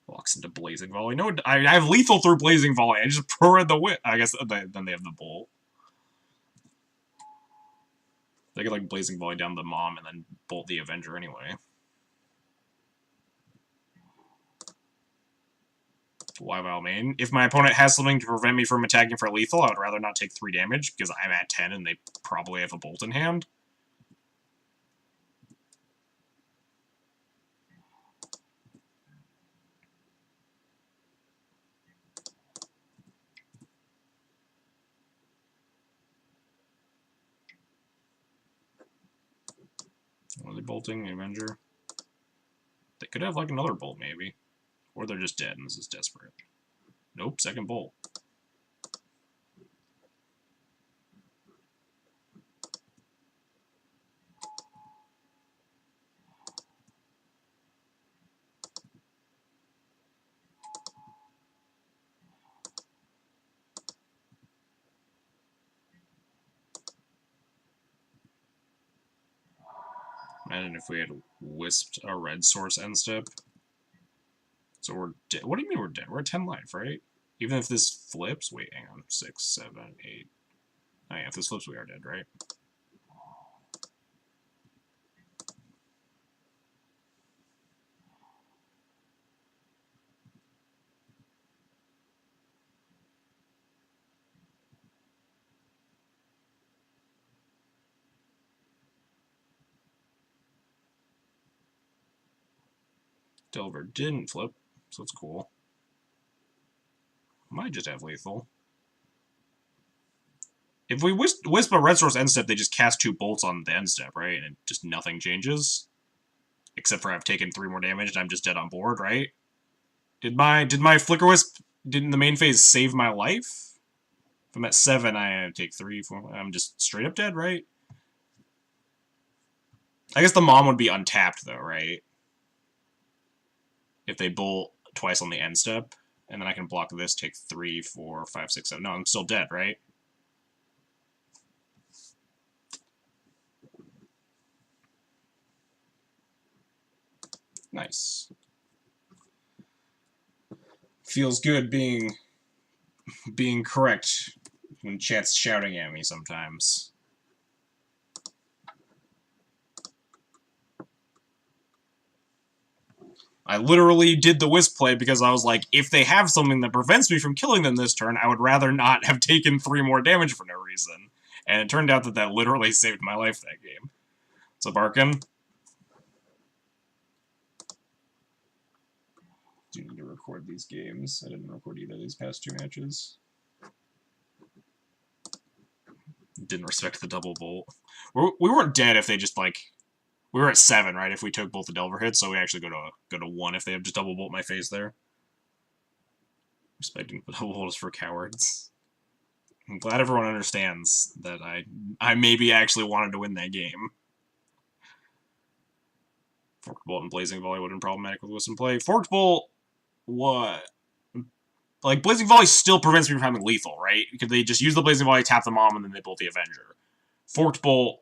Walks into Blazing Volley. No, I have lethal through Blazing Volley. I just pro-red the whip. I guess then they have the Bolt. They could, like, Blazing Volley down the Mom and then Bolt the Avenger anyway. Why main? If my opponent has something to prevent me from attacking for lethal, I would rather not take 3 damage, because I'm at 10 and they probably have a Bolt in hand. Are they bolting the Avenger? They could have, like, another Bolt, maybe. Or they're just dead, and this is desperate. Nope, second Bolt. Imagine if we had wisped a red source end step. So we're dead. What do you mean we're dead? We're at 10 life, right? Even if this flips? Wait, hang on. 6, 7, 8. Oh yeah, if this flips, we are dead, right? Delver didn't flip, so it's cool. Might just have lethal. If we wisp a red source end step, they just cast 2 bolts on the end step, right? And just nothing changes. Except for I've taken 3 more damage and I'm just dead on board, right? Did my Flicker Wisp, didn't the main phase save my life? If I'm at 7, I take 3, 4, I'm just straight up dead, right? I guess the Mom would be untapped though, right? If they bolt twice on the end step, and then I can block this, take 3, 4, 5, 6, 7. No, I'm still dead, right? Nice. Feels good being correct when chat's shouting at me sometimes. I literally did the wisp play because I was like, if they have something that prevents me from killing them this turn, I would rather not have taken 3 more damage for no reason. And it turned out that that literally saved my life that game. So Barkin. Do need to record these games. I didn't record either of these past 2 matches. Didn't respect the double bolt. We weren't dead if they just, like... We were at 7, right, if we took both the Delver hits, so we actually go to 1 if they have just double bolt my face there. Respecting the double bolt is for cowards. I'm glad everyone understands that I maybe actually wanted to win that game. Forked Bolt and Blazing Volley would have been problematic with Wisp play. Forked Bolt, what? Like, Blazing Volley still prevents me from having lethal, right? Because they just use the Blazing Volley, tap the Mom, and then they bolt the Avenger. Forked Bolt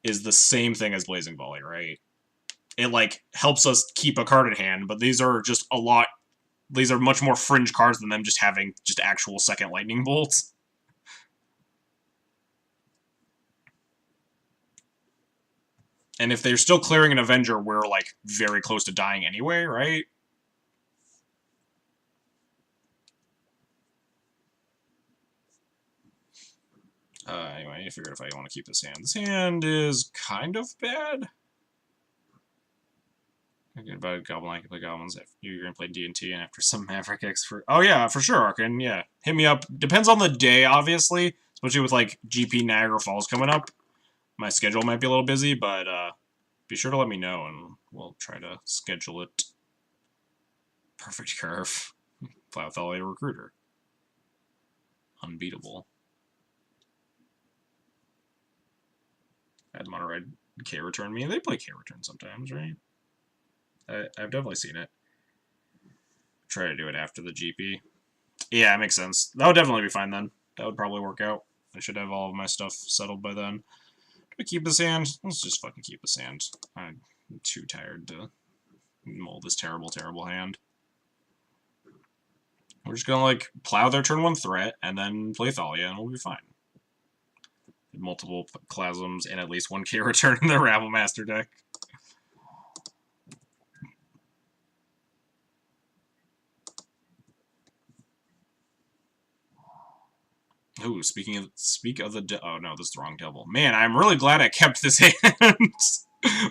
is the same thing as Blazing Volley, right? It, like, helps us keep a card in hand, but these are just a lot... These are much more fringe cards than them just having just actual second Lightning Bolts. And if they're still clearing an Avenger, we're, like, very close to dying anyway, right? Anyway, I need to figure out if I want to keep this hand. This hand is kind of bad. Thinking about Goblin, I can play Goblins. If you're going to play D&T, and after some Maverick X for... Oh, yeah, for sure, Arkin, yeah. Hit me up. Depends on the day, obviously. Especially with, like, GP Niagara Falls coming up. My schedule might be a little busy, but be sure to let me know, and we'll try to schedule it. Perfect curve. Plow Thalia Recruiter. Unbeatable. I had Mono-Red K-Return me. They play K-Return sometimes, right? I've definitely seen it. Try to do it after the GP. Yeah, it makes sense. That would definitely be fine then. That would probably work out. I should have all of my stuff settled by then. Do I keep this hand? Let's just fucking keep this hand. I'm too tired to mold this terrible, terrible hand. We're just gonna, like, plow their turn 1 threat, and then play Thalia, and we'll be fine. Multiple Clasms and at least 1 K-Return in the Rabble Master deck. Ooh, speak of the oh no, this is the wrong devil. Man, I'm really glad I kept this hand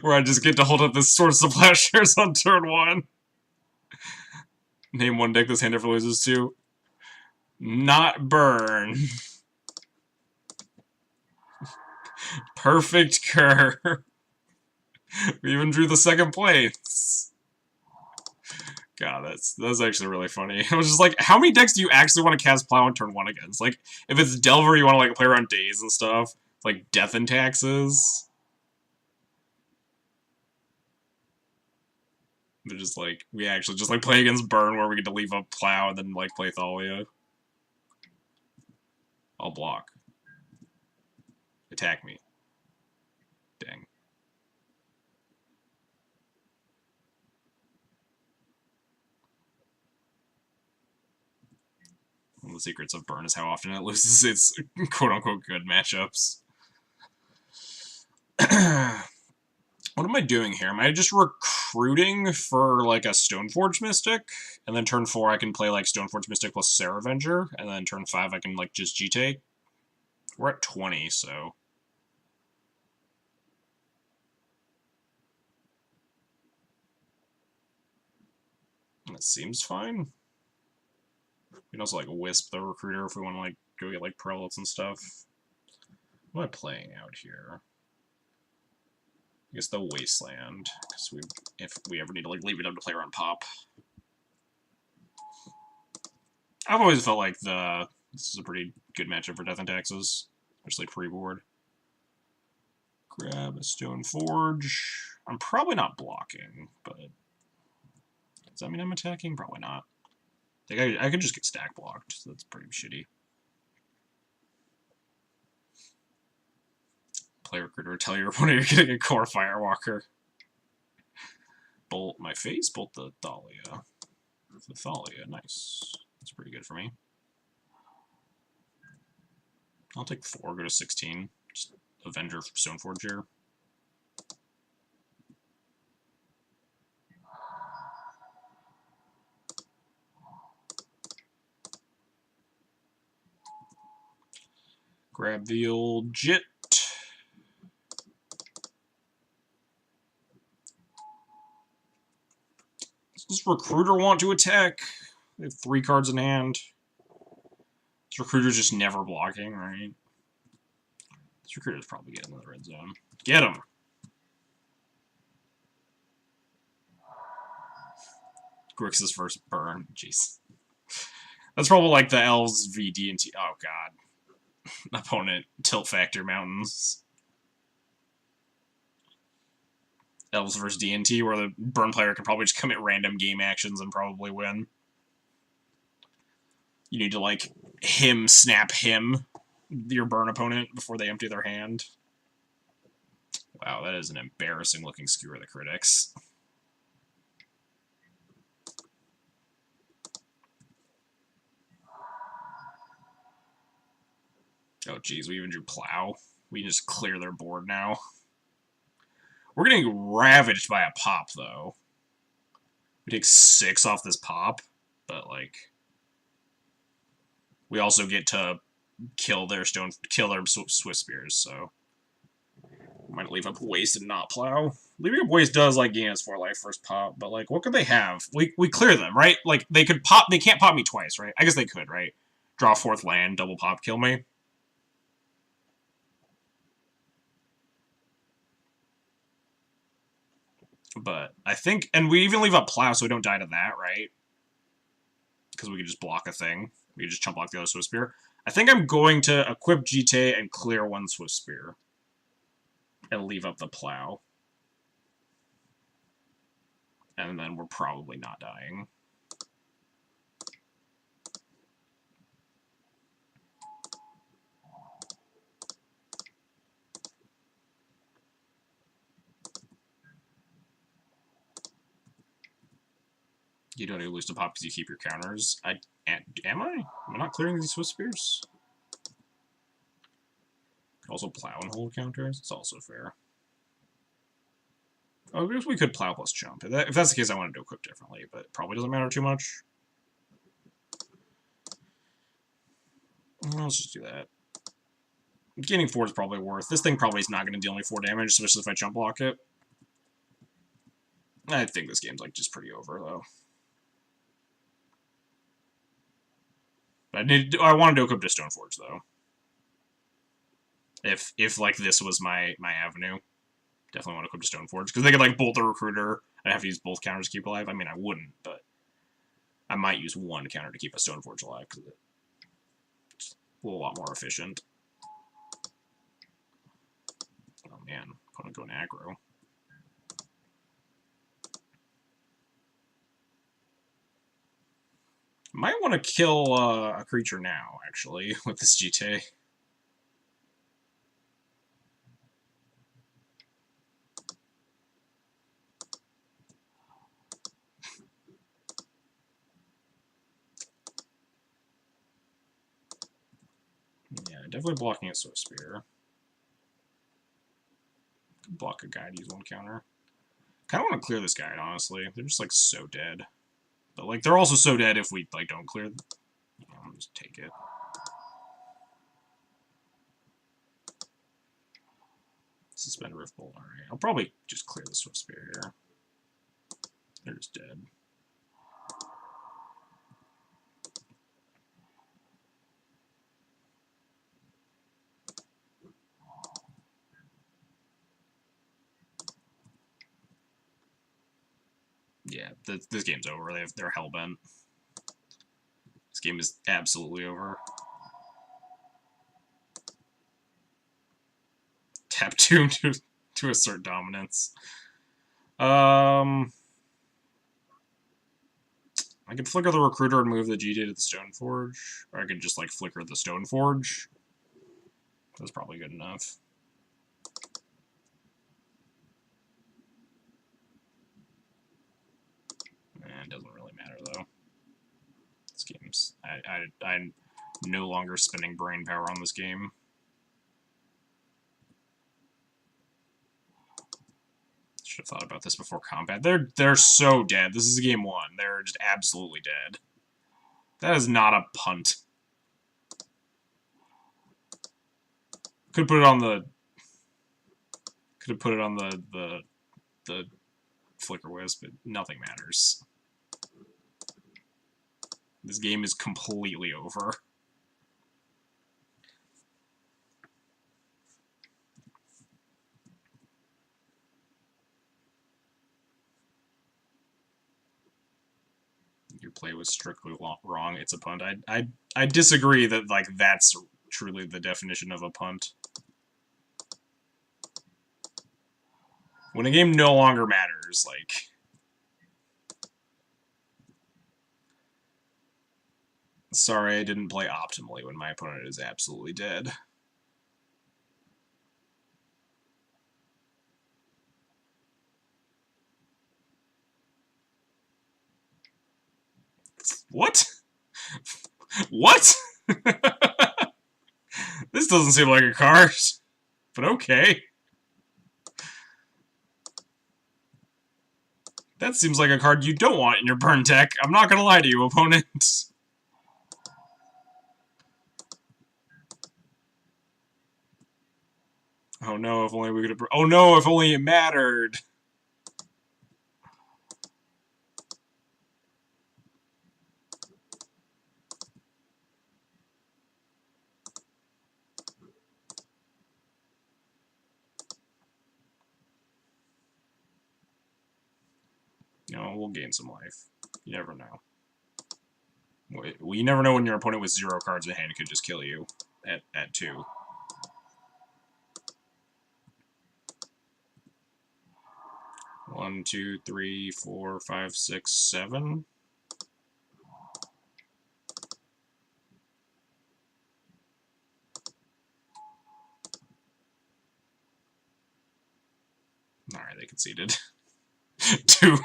where I just get to hold up this Swords to Plowshares on turn 1. Name 1 deck this hand never loses to. Not burn. Perfect curve. We even drew the 2nd place. God, that's actually really funny. I was just like, how many decks do you actually want to cast Plow on turn 1 against? Like, if it's Delver, you want to, like, play around Days and stuff. Like, Death and Taxes. They're just like, we actually just, like, play against Burn where we get to leave up Plow and then, like, play Thalia. I'll block. Attack me. Dang. One of the secrets of Burn is how often it loses its quote-unquote good matchups. What am I doing here? Am I just recruiting for, like, a Stoneforge Mystic? And then turn 4 I can play, like, Stoneforge Mystic plus Sarah Avenger? And then turn 5 I can, like, just G-Take? We're at 20, so... That seems fine. We can also, like, Wisp the Recruiter if we want to, like, go get, like, Prelates and stuff. What am I playing out here? I guess the Wasteland, because if we ever need to, like, leave it up to play around Pop. I've always felt like this is a pretty good matchup for Death and Taxes, especially pre-board. Grab a Stoneforge. I'm probably not blocking, but does that mean I'm attacking? Probably not. I could just get stack blocked, so that's pretty shitty. Play Recruiter, tell your opponent you're getting a Core Firewalker. Bolt my face, bolt the Thalia. The Thalia, nice. That's pretty good for me. I'll take 4, go to 16. Just Avenger Stoneforge here. Grab the old Jit. Does this recruiter want to attack? They have 3 cards in hand. This recruiter's just never blocking, right? This recruiter's probably getting in the red zone. Get him! Grix's first burn. Jeez. That's probably like the Elves v D&T. Oh, God. Opponent Tilt Factor Mountains. Elves versus D&T, where the burn player can probably just commit random game actions and probably win. You need to, like, snap your burn opponent, before they empty their hand. Wow, that is an embarrassing looking Skewer the Critics. Oh, geez, we even drew Plow. We can just clear their board now. We're getting ravaged by a pop, though. We take 6 off this pop, but, like, we also get to kill their Swift Spears, so we might leave up Waste and not Plow. Leaving up Waste does, like, gain us 4 life first pop, but, like, what could they have? We clear them, right? Like, they could pop, they can't pop me twice, right? I guess they could, right? Draw 4th land, double pop, kill me. But I think, and we even leave up Plow so we don't die to that, right? Because we could just block a thing. We could just chump block the other Swift Spear. I think I'm going to equip GT and clear 1 Swift Spear. And leave up the Plow. And then we're probably not dying. You don't even lose to pop because you keep your counters. Am I? Am I not clearing these Swift Spears? Also Plow and hold counters. It's also fair. Oh, I guess we could Plow plus jump. If that's the case, I wanted to equip differently, but it probably doesn't matter too much. Let's just do that. Gaining 4 is probably worth. This thing probably is not going to deal me 4 damage, especially if I jump block it. I think this game's like just pretty over, though. But I wanted to equip to Stoneforge, though. If like this was my avenue, definitely want to equip to Stoneforge because they could like bolt the recruiter. I'd have to use both counters to keep alive. I mean, I wouldn't, but I might use 1 counter to keep a Stoneforge alive because it's a lot more efficient. Oh man, opponent going aggro. Might want to kill a creature now, actually, with this GT. Yeah, definitely blocking a Swift Spear. Block a guide, use 1 counter. Kind of want to clear this guide, honestly. They're just, like, so dead. But, like, they're also so dead if we, like, don't clear them. I'll just take it. Suspend Riftbolt. Alright. I'll probably just clear the Swift Spear here. They're just dead. Yeah, this game's over. They're hellbent. This game is absolutely over. Tap 2 to assert dominance. I could flicker the recruiter and move the GD to the Stoneforge, or I could just like flicker the Stoneforge. That's probably good enough. It doesn't really matter though. This game's I'm no longer spending brain power on this game. Should have thought about this before combat. They're so dead. This is game 1. They're just absolutely dead. That is not a punt. Could put it on the. Could have put it on the Flicker Wisp, but nothing matters. This game is completely over. Your play was strictly wrong. It's a punt. I disagree that like that's truly the definition of a punt. When a game no longer matters, like. Sorry, I didn't play optimally when my opponent is absolutely dead. What? What? This doesn't seem like a card, but okay. That seems like a card you don't want in your burn deck. I'm not gonna lie to you, opponent. Oh no, if only we could have... Oh no, if only it mattered. No, we'll gain some life. You never know. Well, you never know when your opponent with 0 cards in hand could just kill you at 2. One, 2, 3, 4, 5, 6, 7. Alright, they conceded. Doom.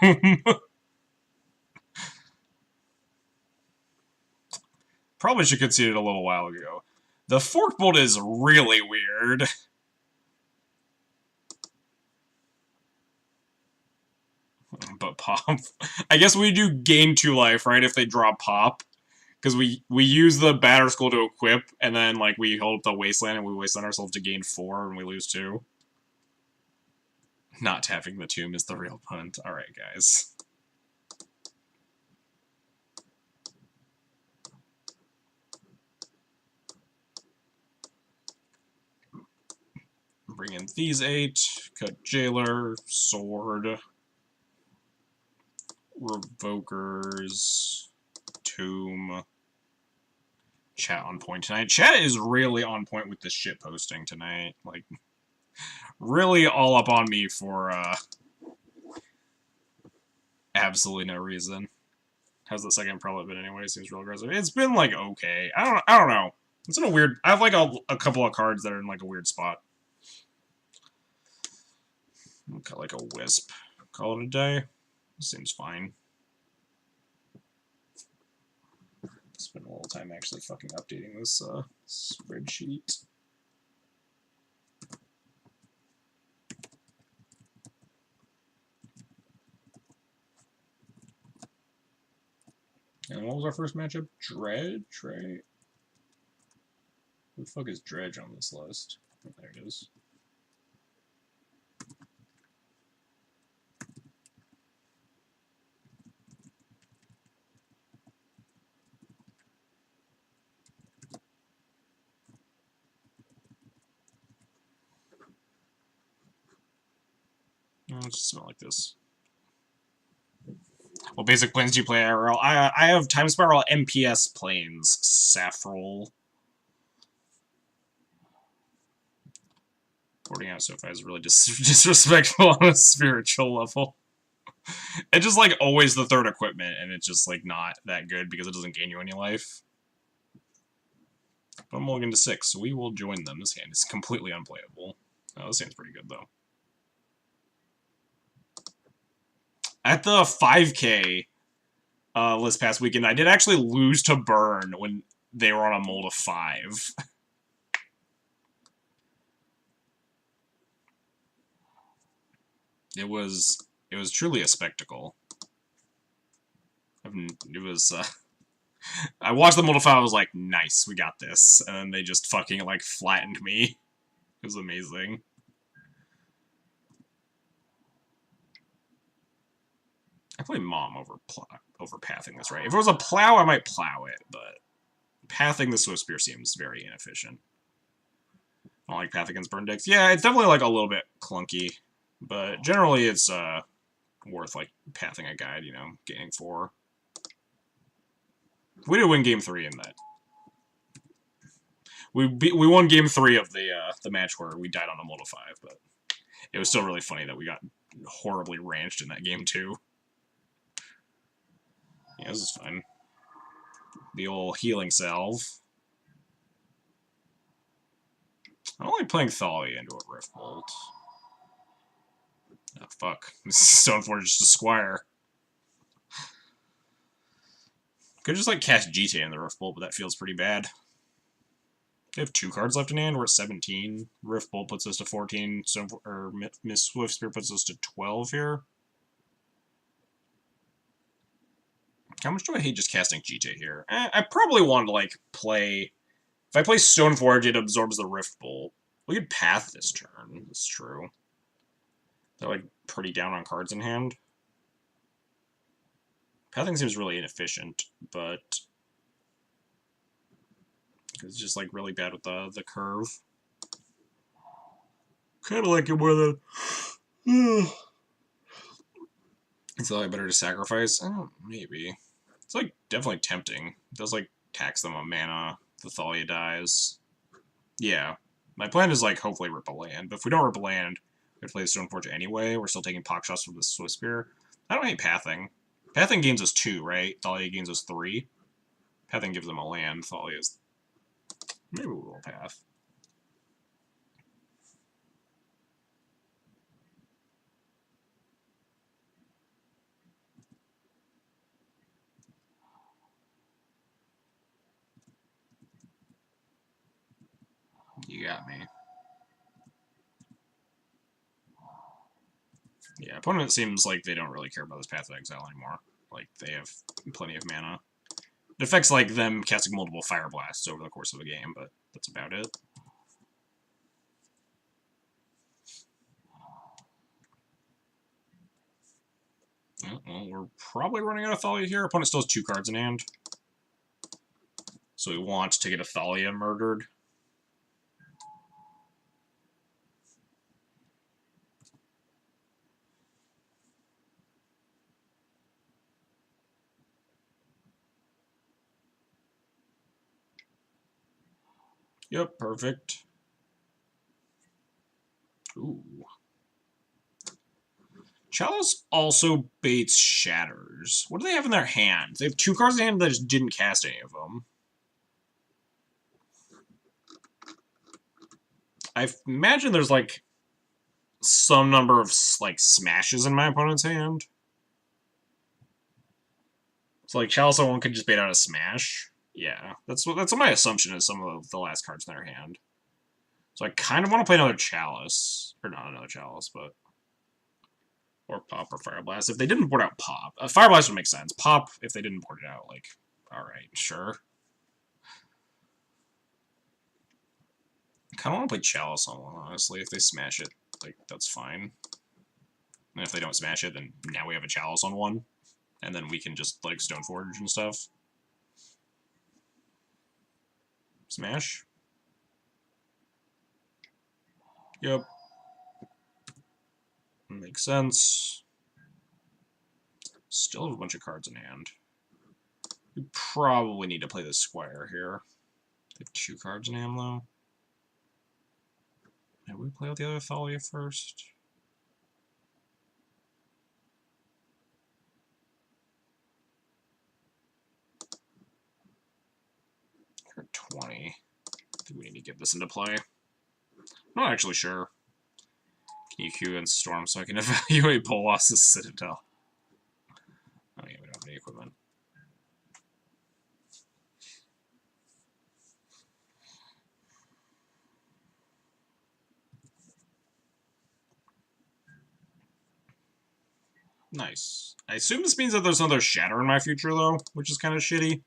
Probably should concede it a little while ago. The Fork Bolt is really weird. But Pop. I guess we do gain 2 life, right, if they draw Pop. Because we use the Batter Skull to equip, and then like we hold up the Wasteland, and we wasteland ourselves to gain 4, and we lose 2. Not tapping the Tomb is the real punt. Alright, guys. Bring in these 8. Cut Jailer. Sword. Revokers. Tomb. Chat on point tonight. Chat is really on point with this shit posting tonight. Like, really all up on me for, absolutely no reason. How's the second prelate been anyway? Seems real aggressive. It's been, like, okay. I don't know. It's in a weird... I have, like, a couple of cards that are in, like, a weird spot. Got, like, a Wisp. Call it a day. Seems fine. Spend a little time actually fucking updating this spreadsheet. And what was our first matchup? Dredge, right? Who the fuck is Dredge on this list? Oh, there it is. Oh, it's just smell like this. What basic planes do you play IRL? I have Time Spiral MPS planes. Saffrol. Boarding out SoFi is really disrespectful on a spiritual level. It's just like always the third equipment, and it's just like not that good because it doesn't gain you any life. But I'm mulligan to 6, so we will join them. This hand is completely unplayable. Oh, this hand's pretty good though. At the 5K this past weekend, I did actually lose to Burn when they were on a mold of 5. It was truly a spectacle. It was, I watched the mold of 5, I was like, nice, we got this. And then they just fucking, like, flattened me. It was amazing. I play Mom over pathing this, right? If it was a plow, I might plow it, but pathing the Swift Spear seems very inefficient. I don't like path against burn decks. Yeah, it's definitely like a little bit clunky, but generally it's worth like pathing a guide, you know, gaining 4. We did win game 3 in that. We won game 3 of the match where we died on a Mold 5, but it was still really funny that we got horribly ranched in that game too. Yeah, this is fun. The old healing salve. I don't like playing Thalia into a Rift Bolt. Oh, fuck. This is so unfortunate, just a Squire. Could just, like, cast GTA in the Rift Bolt, but that feels pretty bad. They have 2 cards left in hand. We're at 17. Rift Bolt puts us to 14. So, or Miss Swift Spear puts us to 12 here. How much do I hate just casting GTA here? I probably want to, like, play... If I play Stoneforge, it absorbs the Rift Bolt. We could path this turn. That's true. They're, like, pretty down on cards in hand. Pathing seems really inefficient, but... It's just, like, really bad with the curve. Kind of like it more than... It's probably better to sacrifice? Oh, maybe. It's, like, definitely tempting. It does, like, tax them on mana. The Thalia dies. Yeah. My plan is, like, hopefully rip a land. But if we don't rip a land, we play Stoneforge anyway. We're still taking pock shots from the Swift Spear. I don't hate pathing. Pathing gains us 2, right? Thalia gains us 3. Pathing gives them a land. Thalia's... Maybe we will path. You got me. Yeah, opponent seems like they don't really care about this Path of Exile anymore. Like, they have plenty of mana. It affects, like, them casting multiple Fire Blasts over the course of a game, but that's about it. Well, we're probably running out of Thalia here. Opponent still has 2 cards in hand. So we want to get a Thalia murdered. Yep, perfect. Ooh. Chalice also baits Shatters. What do they have in their hand? They have 2 cards in hand that just didn't cast any of them. I imagine there's, like, some number of, like, smashes in my opponent's hand. So, like, Chalice on 1 could just bait out a smash. Yeah, that's what my assumption is, some of the last cards in their hand. So I kind of want to play another Chalice. Or not another Chalice, but... Or Pop or Fire Blast. If they didn't board out Pop... Fire Blast would make sense. Pop, if they didn't board it out, like... Alright, sure. I kind of want to play Chalice on 1, honestly. If they smash it, like, that's fine. And if they don't smash it, then now we have a Chalice on 1. And then we can just, like, Stoneforge and stuff. Smash. Yep. Makes sense. Still have a bunch of cards in hand. We probably need to play the Squire here. They have 2 cards in hand, though. Maybe we play with the other Thalia first? 20. I think we need to get this into play. I'm not actually sure. Can you queue and Storm so I can evaluate Bolas' Citadel? Oh yeah, we don't have any equipment. Nice. I assume this means that there's another Shatter in my future, though, which is kind of shitty.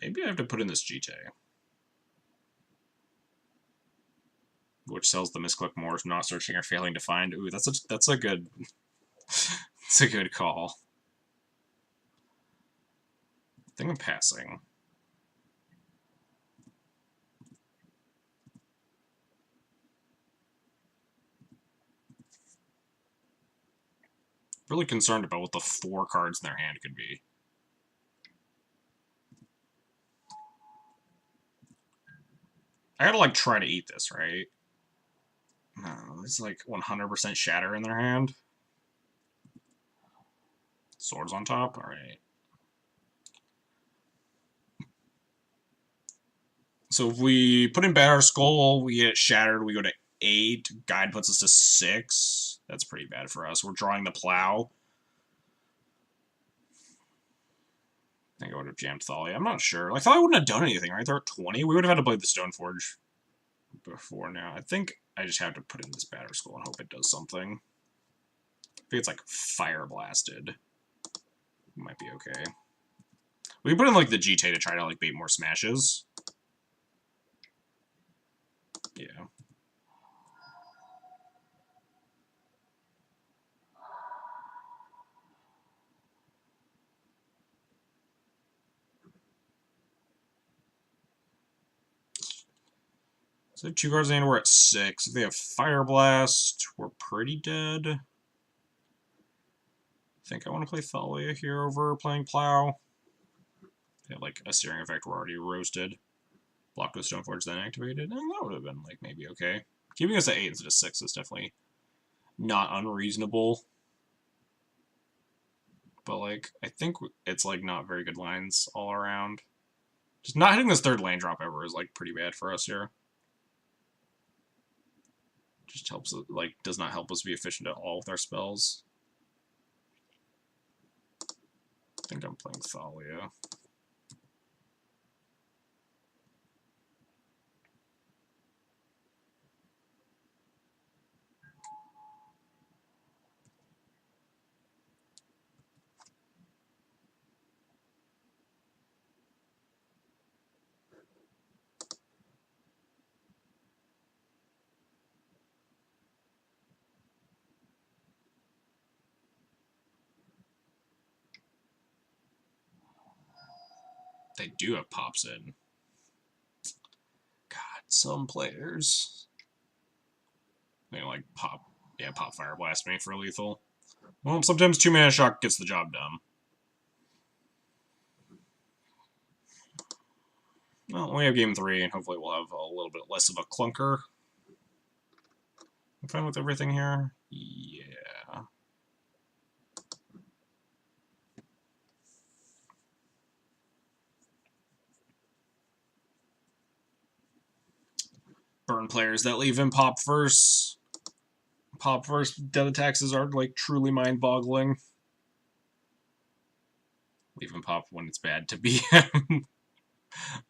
Maybe I have to put in this GT. Which sells the misclick more, not searching or failing to find. Ooh, that's a good that's a good call. I think I'm passing. Really concerned about what the 4 cards in their hand could be. I gotta, like, try to eat this, right? No, it's like 100% shatter in their hand. Swords on top? Alright. So if we put in Batter Skull, we get shattered, we go to 8. Guide puts us to 6. That's pretty bad for us. We're drawing the Plow. I think I would have jammed Thalia. I'm not sure. Like, Thalia wouldn't have done anything, right? They're at 20. We would have had to play the Stoneforge before now. I think I just have to put in this Batter Skull and hope it does something. If it's like Fire Blasted, it might be okay. We can put in like the GT to try to like bait more smashes. Yeah. So 2 cards in, we're at 6. If they have Fire Blast, we're pretty dead. I think I want to play Thalia here over playing Plow. They have like a Searing Effect, we're already roasted. Blocked with Stoneforge, then activated, and that would have been like maybe okay. Keeping us at 8 instead of 6 is definitely not unreasonable. But like, I think it's like not very good lines all around. Just not hitting this 3rd land drop ever is like pretty bad for us here. Just helps, like, does not help us be efficient at all with our spells. I think I'm playing Thalia. They do have pops in. God, some players. They like pop, yeah, pop Fire Blast me for lethal. Well, sometimes 2-mana shock gets the job done. Well, we have game 3, and hopefully we'll have a little bit less of a clunker. I'm fine with everything here. Yeah. Burn players that leave him pop first. Pop first death taxes are like truly mind-boggling. Leave him pop when it's bad to be him.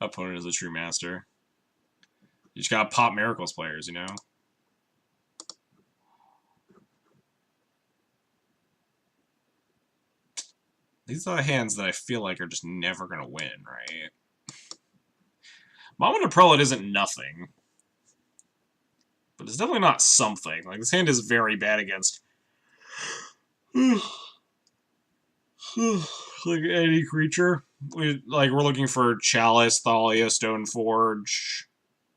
Opponent is a true master. You just gotta pop miracles players, you know? These are the hands that I feel like are just never gonna win, right? Mama Prelate isn't nothing. But it's definitely not something. Like, this hand is very bad against like any creature. We're looking for Chalice, Thalia, Stoneforge,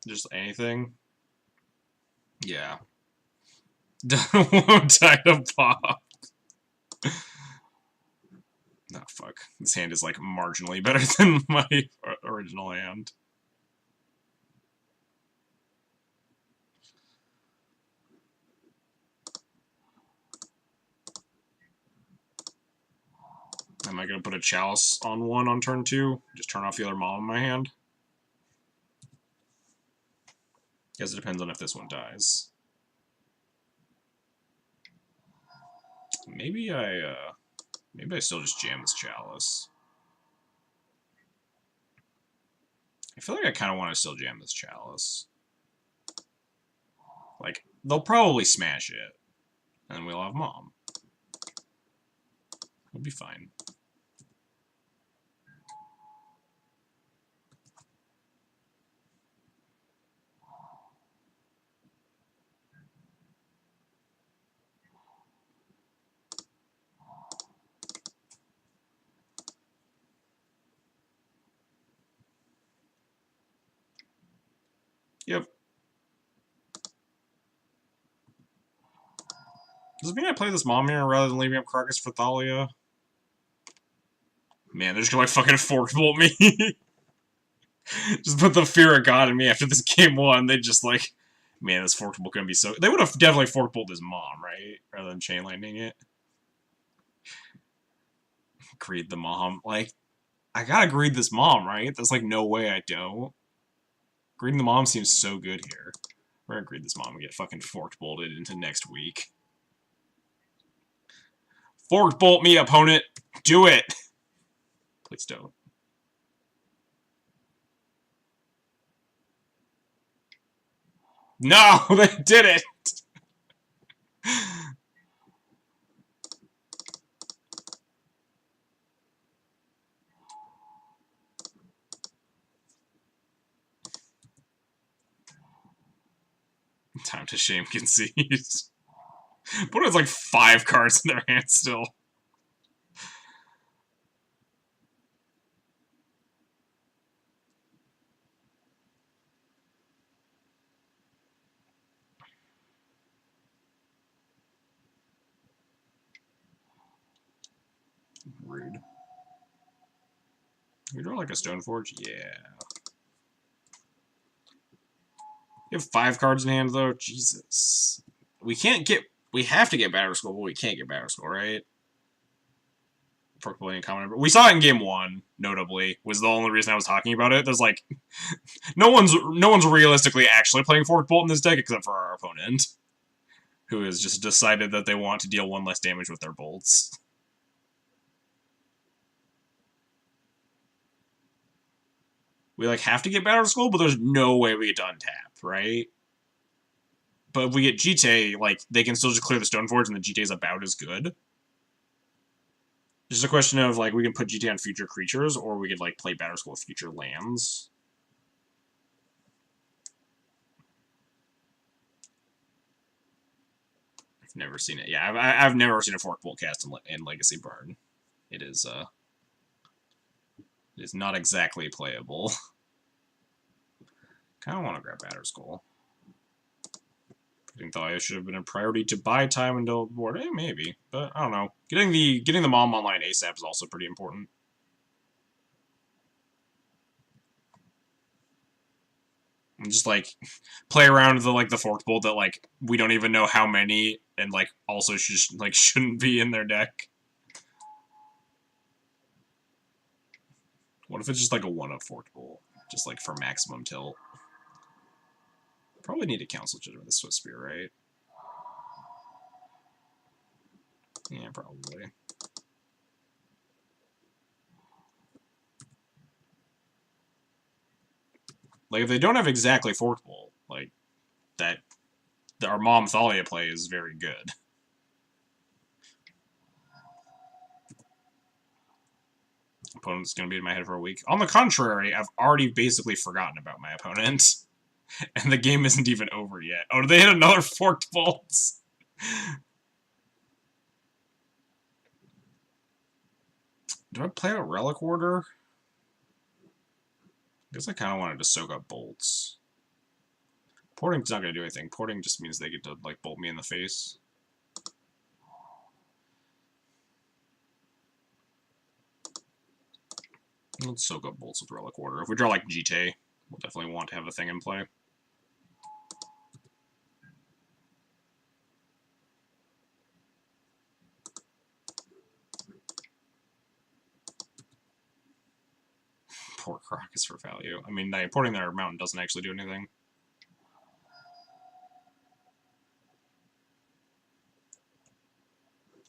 just anything. Yeah. Tide of Pop. Oh, fuck. This hand is, like, marginally better than my original hand. Am I going to put a Chalice on 1 on turn 2? Just turn off the other Mom in my hand? Guess it depends on if this one dies. Maybe I still just jam this Chalice. I feel like I kind of want to still jam this Chalice. Like, they'll probably smash it. And then we'll have Mom. We'll be fine. Yep. Does it mean I play this mom here rather than leaving up Carcass for Thalia? Man, they're just gonna like fucking fork bolt me. Just put the fear of God in me after this game one. They just like, man, this fork bolt gonna be so. They would have definitely fork bolted his mom, right? Rather than chain lightning it. Greed the mom. Like, I gotta greed this mom, right? There's like no way I don't. Greeding the mom seems so good here. We're gonna greed this mom and get fucking fork bolted into next week. Fork bolt me, opponent! Do it! Please don't. No, they did it! Time to shame concede. But it's like 5 cards in their hand still. Rude. You draw like a Stoneforge? Yeah. You have 5 cards in hand, though? Jesus. We can't get... We have to get Batter Skull, but we can't get Batter Skull, right? Forkable common. We saw it in game 1, notably. Was the only reason I was talking about it. There's like... No one's realistically actually playing Fork Bolt in this deck except for our opponent. Who has just decided that they want to deal 1 less damage with their bolts. We like have to get Batter Skull, but there's no way we get to untap, right? But if we get GT, like, they can still just clear the Stoneforge and the GT is about as good. It's just a question of, like, we can put GT on future creatures, or we could, like, play Batter Skull with future lands. I've never seen it. Yeah, I've never seen a Fork Bolt cast in Legacy Burn. It is not exactly playable. Kind of want to grab Batter Skull. I think Thalia should have been a priority to buy time until board. Maybe, but I don't know. Getting the mom online ASAP is also pretty important. And just like play around with the forked bolt that like we don't even know how many and like also shouldn't be in their deck. What if it's just like a 1-of forked bolt, just like for maximum tilt? Probably need to Council Judgment with the Swift Spear, right? Yeah, probably. Like, if they don't have exactly Forked Bolt, like, our Mom Thalia play is very good. Opponent's gonna be in my head for a week. On the contrary, I've already basically forgotten about my opponent. And the game isn't even over yet. Oh, they hit another Forked Bolts? Do I play a Relic Order? I guess I kind of wanted to soak up bolts. Porting's not going to do anything. Porting just means they get to, like, bolt me in the face. Let's soak up bolts with Relic Order. If we draw, like, GT, we'll definitely want to have a thing in play. Poor Crocus for value. I mean, porting their mountain doesn't actually do anything.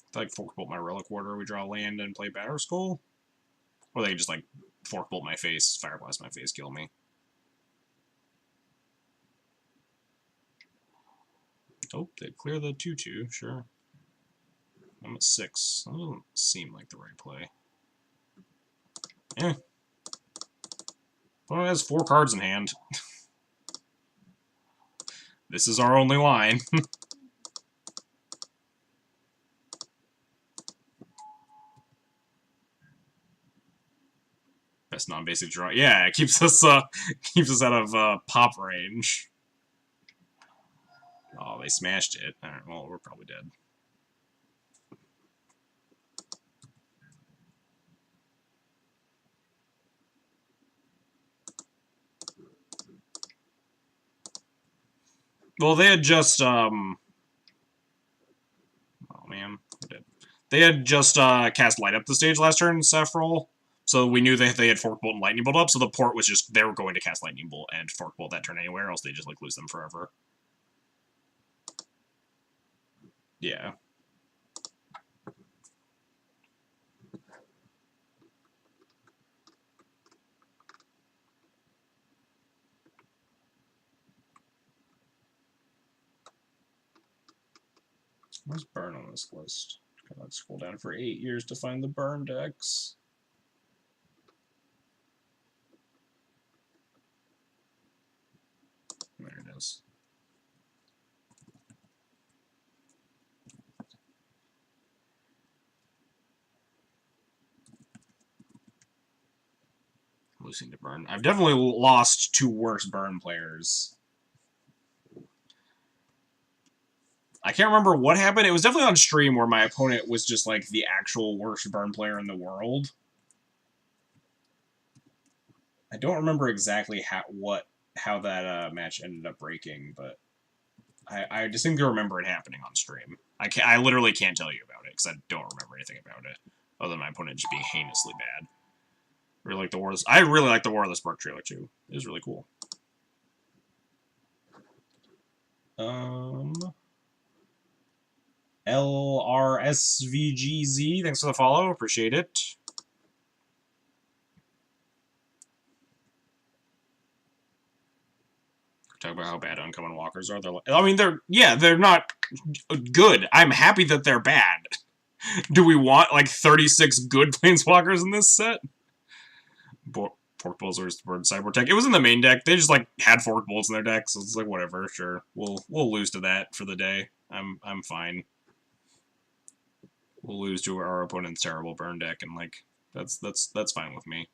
If I, like, Fork Bolt my Relic Order, we draw land and play Batter Skull. Or they can just, like, Fork Bolt my face, Fire Blast my face, kill me. Oh, they clear the 2-2, sure. I'm at 6. That doesn't seem like the right play. Eh. Well, it has 4 cards in hand. This is our only line. Best non-basic draw. Yeah, it keeps us out of pop range. smashed it. Alright, well, we're probably dead. Well, they had just, oh man, they had just cast Light Up the stage last turn, Saffroll, so we knew that they had Fork Bolt and Lightning Bolt up, so the port was just, they were going to cast Lightning Bolt and Fork Bolt that turn anywhere, else they just, like, lose them forever. Yeah. Where's Burn on this list? Gotta scroll down for 8 years to find the Burn decks. There it is. Losing to Burn. I've definitely lost to worse Burn players. I can't remember what happened. It was definitely on stream where my opponent was just like the actual worst Burn player in the world. I don't remember exactly how that match ended up breaking, but I distinctly remember it happening on stream. I literally can't tell you about it because I don't remember anything about it other than my opponent just being heinously bad. Really like the War. I really like the War of the Spark trailer too. It was really cool. LRSVGZ, thanks for the follow. Appreciate it. Talk about how bad uncommon walkers are. They're not good. I'm happy that they're bad. Do we want like 36 good planeswalkers in this set? Fork Bolts or Bird Cyborg Tech. It was in the main deck. They just like had Fork Bolts in their deck, so it's like whatever. Sure, we'll lose to that for the day. I'm fine. We'll lose to our opponent's terrible burn deck, and like that's fine with me.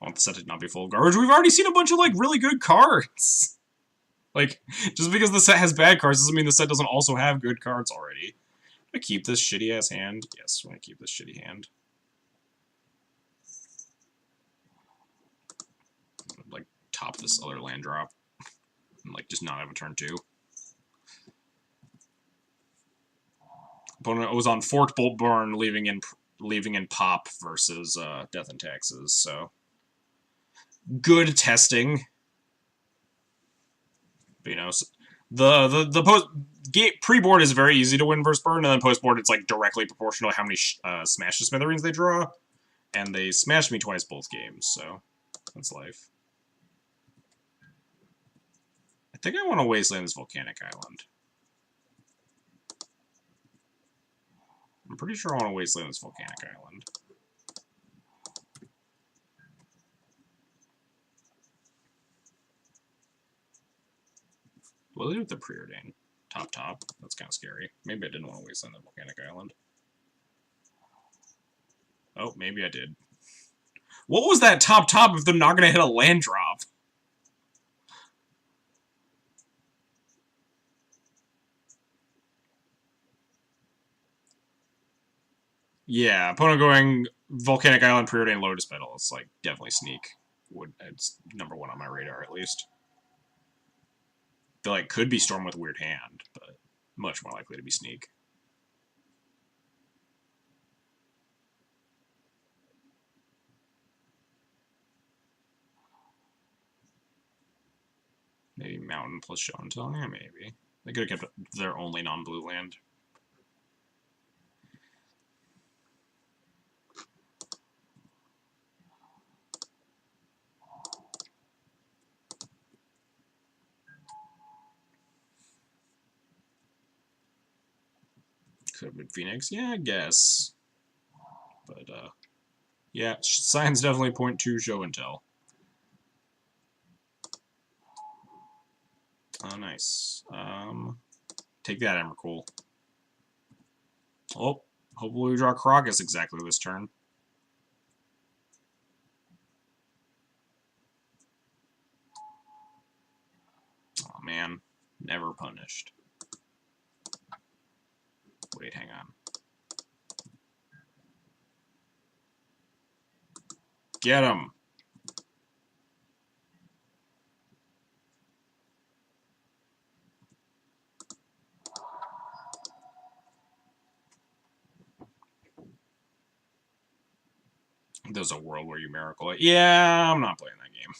I want the set to not be full of garbage. We've already seen a bunch of like really good cards. Like, just because the set has bad cards doesn't mean the set doesn't also have good cards already. I keep this shitty ass hand. Yes, I'm gonna keep this shitty hand. Like top this other land drop and like just not have a turn 2. Opponent was on Forked Bolt Burn, leaving in Pop versus Death and Taxes. So good testing. But, you know, the post pre-board is very easy to win versus Burn, and then post-board it's like directly proportional to how many Smash to Smithereens they draw, and they smashed me twice both games. So that's life. I think I want to wasteland this Volcanic Island. I'm pretty sure I want to wasteland this Volcanic Island. What do I do with the Preordain? Top. That's kind of scary. Maybe I didn't want to wasteland the Volcanic Island. Oh, maybe I did. What was that top if they're not going to hit a land drop? Yeah, opponent going Volcanic Island, Preordain, Lotus Petal. It's like definitely sneak. It's #1 on my radar at least. They like could be Storm with Weird Hand, but much more likely to be sneak. Maybe Mountain plus Show and Tell. Yeah, maybe. They could have kept their only non-blue land. Could have been Phoenix. Yeah, I guess. But, yeah, signs definitely point to Show and Tell. Oh, nice. Take that, Emrakul. Oh, hopefully we draw Crocus exactly this turn. man. Never punished. Wait, hang on. Get him! There's a world where you miracle it. Yeah, I'm not playing that game.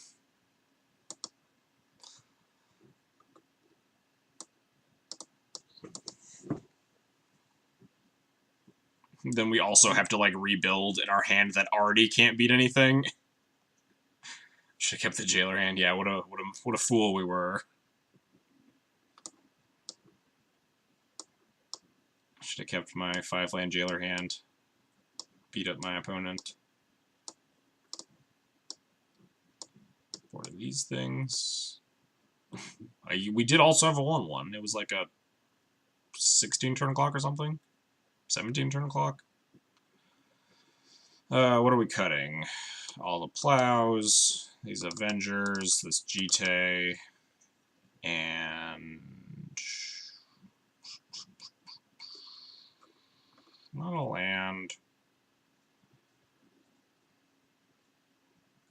Then we also have to, like, rebuild in our hand that already can't beat anything. Should have kept the jailer hand. Yeah, what a fool we were. Should have kept my 5-land jailer hand. Beat up my opponent. What are these things? We did also have a 1/1. It was like a 16 turn clock or something? 17 turn clock? What are we cutting? All the plows, these Avengers, this Jite, and... not a land.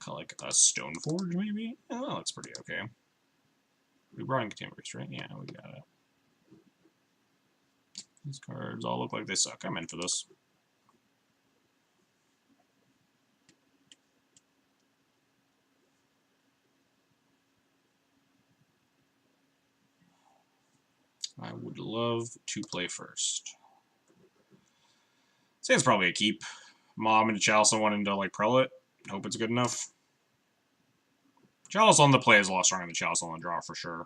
Like a Stone Forge, maybe? Oh, that looks pretty okay. We brought in Containers, right? Yeah, we got it. These cards all look like they suck. I'm in for this. I would love to play first. Say it's probably a keep. Mom into Chalice and one into, like, Prelate. Hope it's good enough. Chalice on the play is a lot stronger than Chalice on the draw, for sure.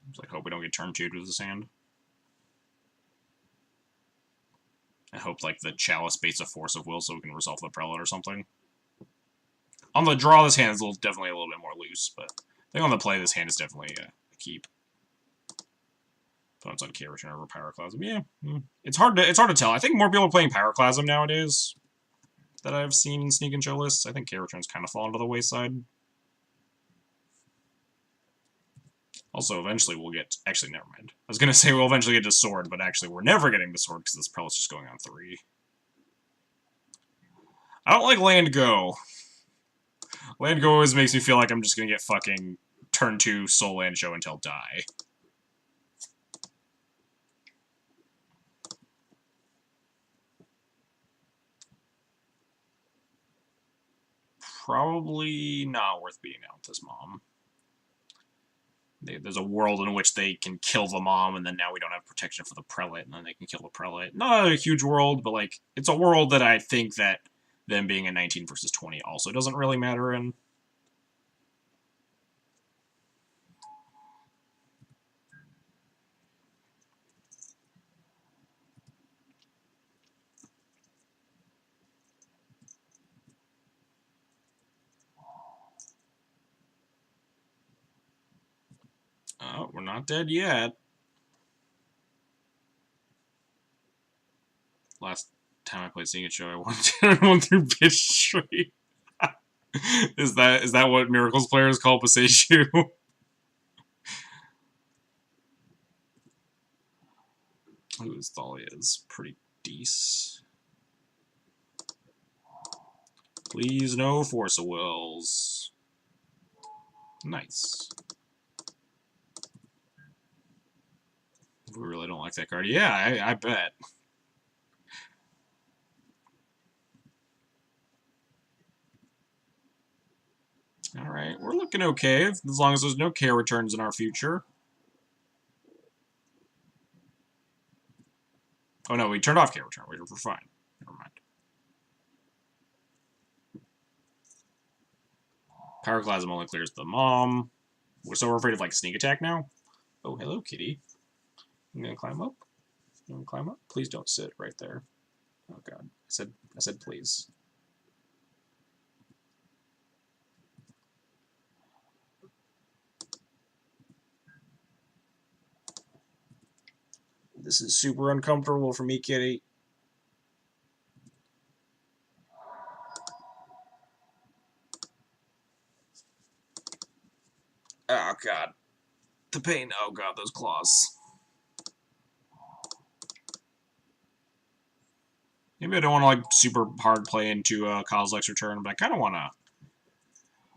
Just, like, hope we don't get turn 2'd with this hand. I hope, like, the Chalice baits a Force of Will so we can resolve the Prelate or something. On the draw, this hand is definitely a little bit more loose, but I think on the play, this hand is definitely a keep. Opponent's on K-Return over Pyroclasm. Yeah, it's hard to tell. I think more people are playing Pyroclasm nowadays that I've seen in Sneak and Show lists. I think K-Return's kind of fallen to the wayside. Also, eventually we'll get... actually, never mind. I was going to say we'll eventually get to Sword, but actually we're never getting to Sword because this Prelate's just going on 3. I don't like Land Go. Land Go always makes me feel like I'm just going to get fucking turn 2 Soul Land Show until die. Probably not worth beating out with this Mom. There's a world in which they can kill the Mom, and then now we don't have protection for the Prelate, and then they can kill the Prelate. Not a huge world, but, like, it's a world that I think that them being a 19 versus 20 also doesn't really matter in. Oh, we're not dead yet. Last time I played Sing It Show, I won through bitch straight. Is that what Miracles players call Passeju? Ooh, this Thalia is pretty decent. Please, no Force of Wills. Nice. We really don't like that card. Yeah, I bet. Alright, we're looking okay, as long as there's no care returns in our future. Oh no, we turned off care return. We're fine. Never mind. Pyroclasm only clears the Mom. We're afraid of, like, sneak attack now. Oh, hello, kitty. I'm gonna climb up. You wanna climb up? Please don't sit right there. Oh god. I said please. This is super uncomfortable for me, kitty. Oh god. The pain. Oh god, those claws. Maybe I don't want to like super hard play into Kozilek's return, but I kind of want to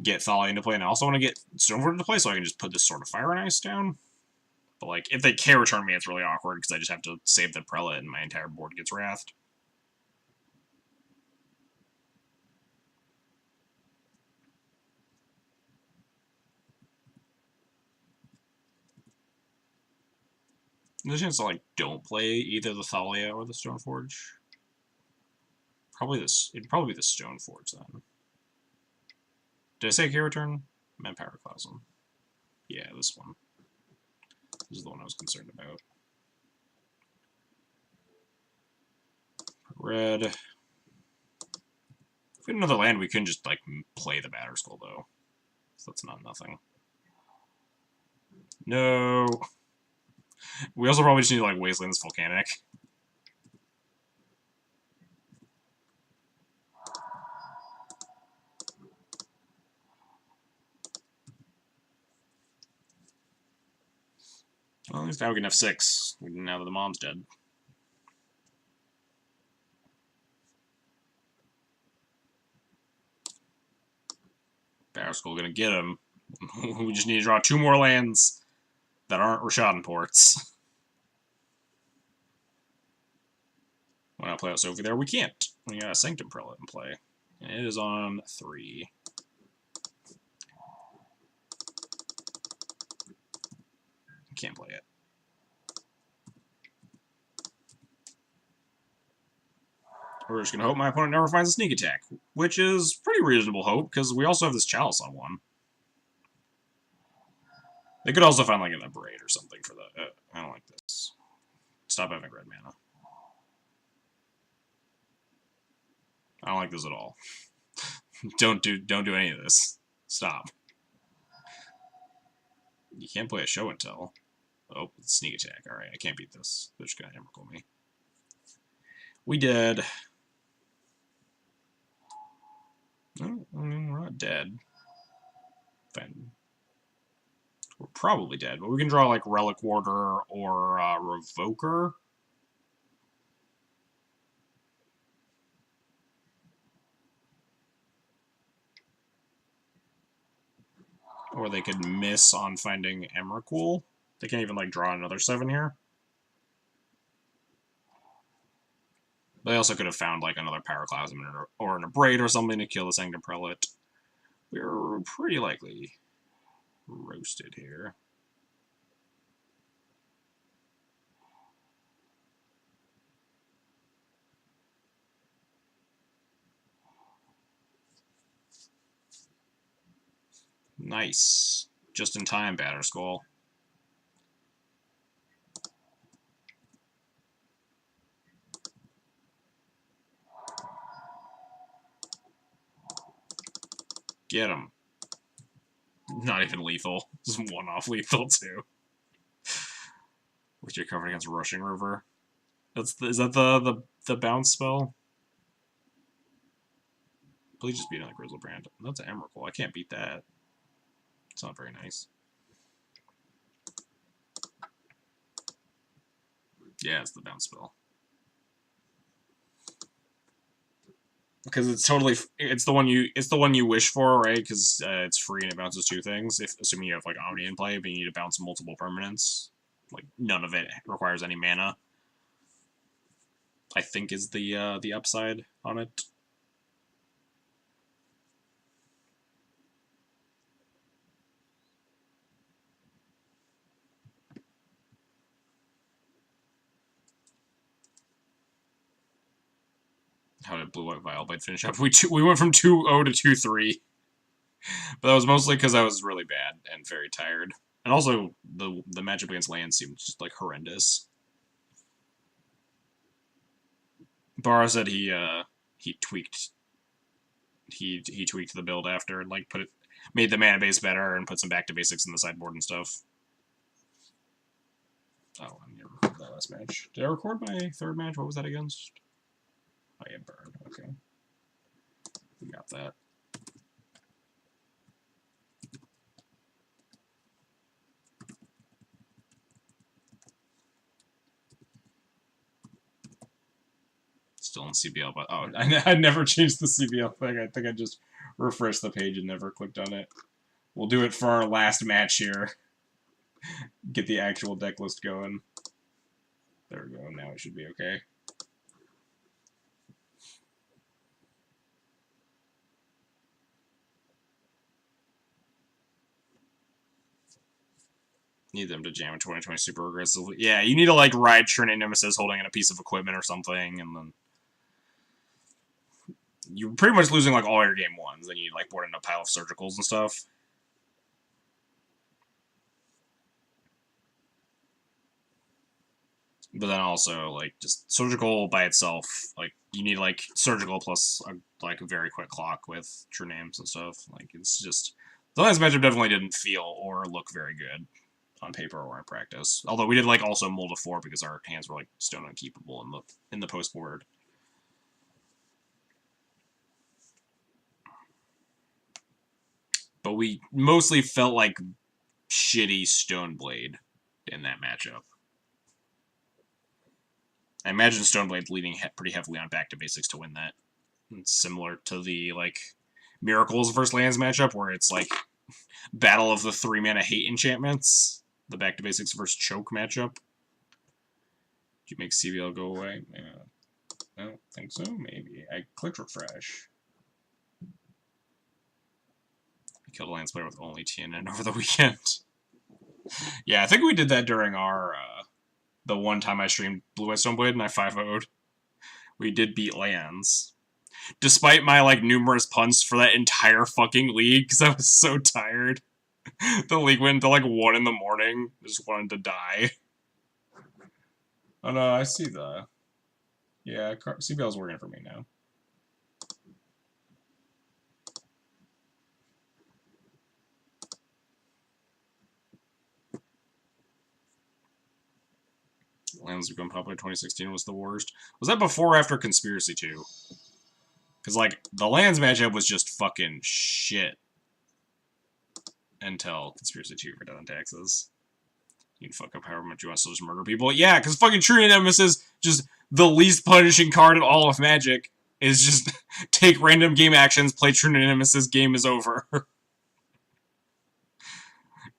get Thalia into play, and I also want to get Stoneford into play so I can just put this Sword of Fire and Ice down. But like, if they can return me, it's really awkward because I just have to save the Prelate and my entire board gets wrathed. There's a chance I like don't play either the Thalia or the Stoneforge. Probably this. It'd probably be the Stoneforge then. Did I say K-Return? I meant Pyroclasm. Yeah, this one. This is the one I was concerned about. Red. If we had another land, we couldn't just, like, play the Batterskull, though. So that's not nothing. No. We also probably just need to, like, Wasteland's Volcanic. Well, at least now we can have 6, now that the mom's dead. Batterskull gonna get him. We just need to draw 2 more lands that aren't Rashadan ports. When I play out Sophie there, we can't. We got a Sanctum Prelate in play. And it is on 3. Can't play it. We're just gonna hope my opponent never finds a sneak attack, which is pretty reasonable hope, because we also have this Chalice on 1. They could also find like an Abrade or something for that. I don't like this. Stop having red mana. I don't like this at all. Don't do any of this. Stop. You can't play a show and tell. Oh, sneak attack. Alright, I can't beat this. They're just gonna Emrakul me. We did. No, I mean, we're not dead. Fine. We're probably dead, but we can draw like Relic Warder or Revoker. Or they could miss on finding Emrakul. They can't even like draw another 7 here. They also could have found like another Pyroclasm or an Abrade or something to kill the Sanctum Prelate. We're pretty likely roasted here. Nice. Just in time, Batterskull. Get him. Not even lethal. Just one-off lethal, too. Which you're covered against Rushing River. Is that the bounce spell? Please just beat another Grizzlebrand. That's an Emrakul. I can't beat that. It's not very nice. Yeah, it's the bounce spell. Because it's totally it's the one you wish for, right? Because it's free and it bounces 2 things. Assuming you have like Omni in play, but you need to bounce multiple permanents. Like none of it requires any mana. I think is the upside on it. How did Blue White Vilepite finish up? We went from 2-0 to 2-3. But that was mostly because I was really bad and very tired. And also, the matchup against land seemed just, like, horrendous. Barra said he tweaked... He tweaked the build after and, like, made the mana base better and put some back to basics in the sideboard and stuff. Oh, I never recorded that last match. Did I record my 3rd match? What was that against? Oh, yeah, Burn. Okay. We got that. Still in CBL, but oh, I never changed the CBL thing. I think I just refreshed the page and never clicked on it. We'll do it for our last match here. Get the actual deck list going. There we go. Now it should be okay. Need them to jam in 2020 super aggressively. Yeah, you need to like ride Trinity Nemesis holding in a piece of equipment or something, and then you're pretty much losing like all your game ones. Then you like board in a pile of surgicals and stuff. But then also like just surgical by itself, like you need like surgical plus like a very quick clock with true names and stuff. Like it's just the last matchup definitely didn't feel or look very good on paper or in practice. Although we did like also mold a 4 because our hands were like stone unkeepable in the post board. But we mostly felt like shitty Stoneblade in that matchup. I imagine Stoneblade leading pretty heavily on back to basics to win that. It's similar to the like Miracles versus Lands matchup where it's like Battle of the 3-mana hate enchantments. The back to basics versus choke matchup. Did you make CBL go away? Yeah. I don't think so. Maybe. I clicked refresh. I killed a Lance player with only TNN over the weekend. Yeah, I think we did that during our the one time I streamed Blue-White Stoneblade and I 5-0'd. We did beat lands. Despite my like numerous punts for that entire fucking league, because I was so tired. The league went until like 1 in the morning. Just wanted to die. Oh no, I see the... Yeah, CBL's working for me now. Lands become popular in 2016 was the worst. Was that before or after Conspiracy 2? Because, like, the lands matchup was just fucking shit. Until Conspiracy 2 for Death and Taxes. You can fuck up however much you want, so just murder people. Yeah, because fucking True Nemesis, just the least punishing card in all of Magic, is just take random game actions, play True Nemesis, game is over.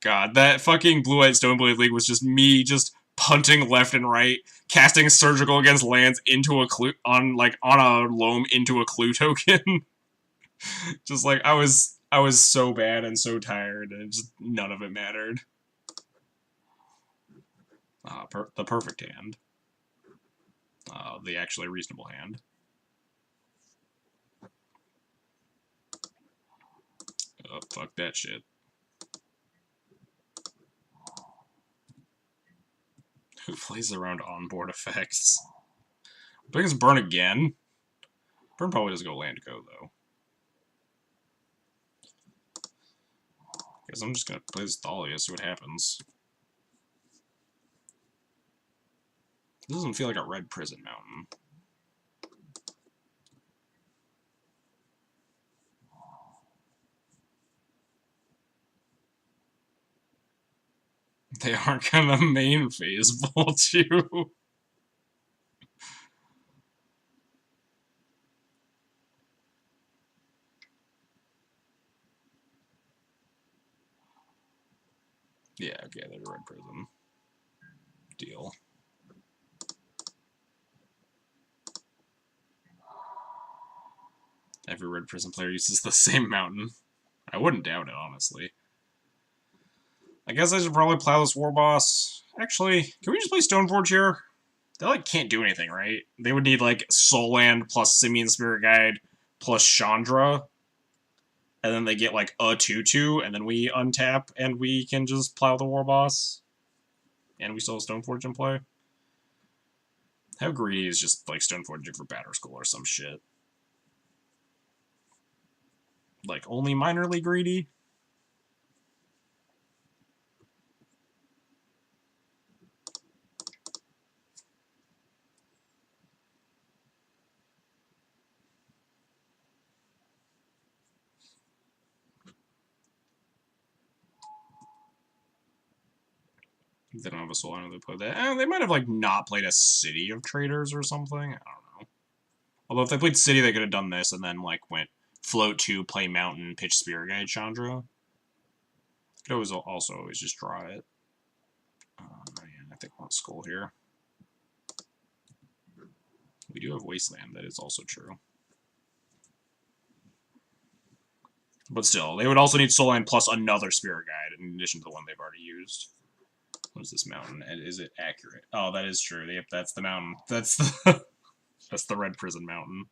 God, that fucking Blue-White Stoneblade League was just me just punting left and right, casting Surgical against lands into a clue on a loam into a clue token. Just like I was so bad and so tired, and just none of it mattered. The perfect hand. The actually reasonable hand. Oh, fuck that shit. Who plays around onboard effects? I think it's Burn again. Burn probably doesn't go land go, though. Guess I'm just gonna play this Thalia, see what happens. This doesn't feel like a red prison mountain. They aren't gonna main phase vault you. Yeah, okay, there's a red prison. Deal. Every red prison player uses the same mountain. I wouldn't doubt it, honestly. I guess I should probably plow this war boss. Actually, can we just play Stoneforge here? They like can't do anything, right? They would need like Soul Land plus Simian Spirit Guide plus Chandra. And then they get like a 2/2, and then we untap and we can just plow the war boss. And we still have Stoneforge in play. How greedy is just like Stoneforge for Batterskull or some shit? Like only minorly greedy? They don't have a soul. I know they played that. They might have like not played a City of Traders or something. I don't know. Although if they played City, they could have done this and then, like, went float 2, play Mountain, pitch Spirit Guide Chandra. Could always just draw it. Man, I think I want Skull here. We do have Wasteland, that is also true. But still, they would also need Soul Land plus another Spirit Guide in addition to the one they've already used. What is this mountain? And is it accurate? Oh, that is true. Yep, that's the mountain. That's the that's the Red Prison Mountain.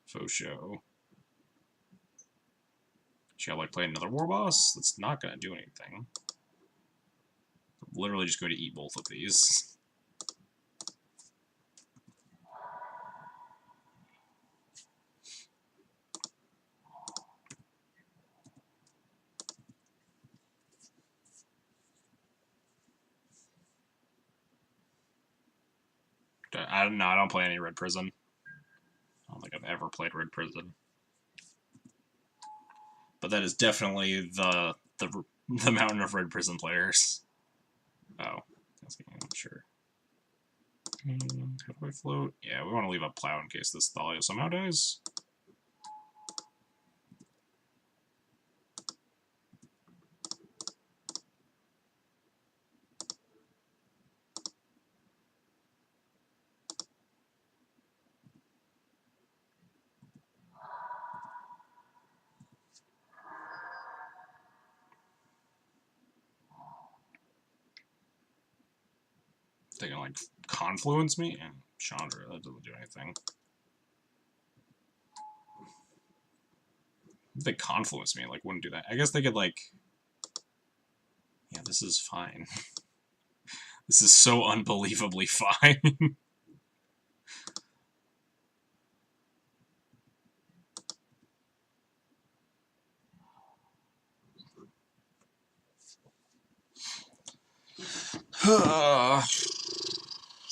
Faux show. Should I like play another War Boss? That's not gonna do anything. I'm literally just going to eat both of these. I don't play any Red Prison. I don't think I've ever played Red Prison. But that is definitely the mountain of Red Prison players. Oh, that's sure. How do I float? Yeah, we want to leave a plow in case this Thalia somehow dies. They can like confluence me and Chandra. That doesn't do anything. If they confluence me, like wouldn't do that. I guess they could like. Yeah, this is fine. This is so unbelievably fine.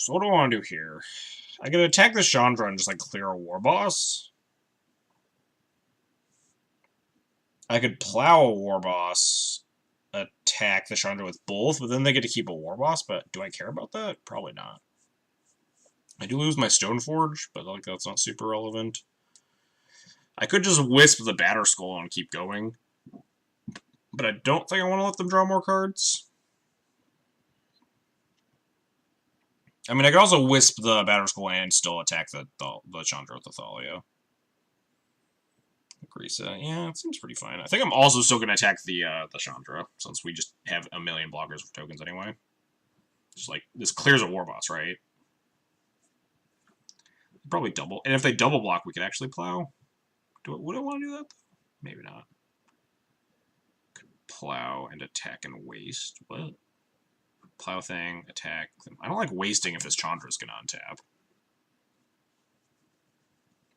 So what do I want to do here? I could attack the Chandra and just like clear a War Boss. I could plow a War Boss, attack the Chandra with both, but then they get to keep a War Boss, but do I care about that? Probably not. I do lose my Stoneforge, but like that's not super relevant. I could just Wisp the Batterskull and keep going. But I don't think I want to let them draw more cards. I mean, I could also Wisp the Batterskull and still attack the Chandra with the Thalia. Grisa. Yeah, it seems pretty fine. I think I'm also still going to attack the Chandra, since we just have a million blockers for tokens anyway. Just like, this clears a War Boss, right? Probably double. And if they double block, we could actually plow. Would I want to do that? Maybe not. Could plow and attack and waste. What? Plow thing, attack. I don't like wasting if this Chandra's going to untap.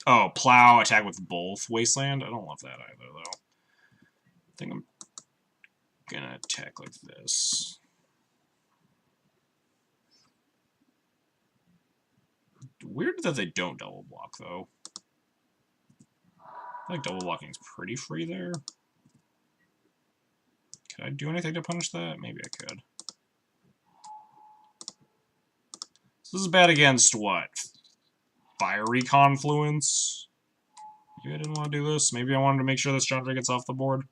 Oh, plow, attack with both Wasteland? I don't love that either, though. I think I'm gonna attack like this. Weird that they don't double block, though. I feel like double blocking is pretty free there. Could I do anything to punish that? Maybe I could. So this is bad against what? Fiery Confluence? Maybe I didn't want to do this. Maybe I wanted to make sure this Chandra gets off the board.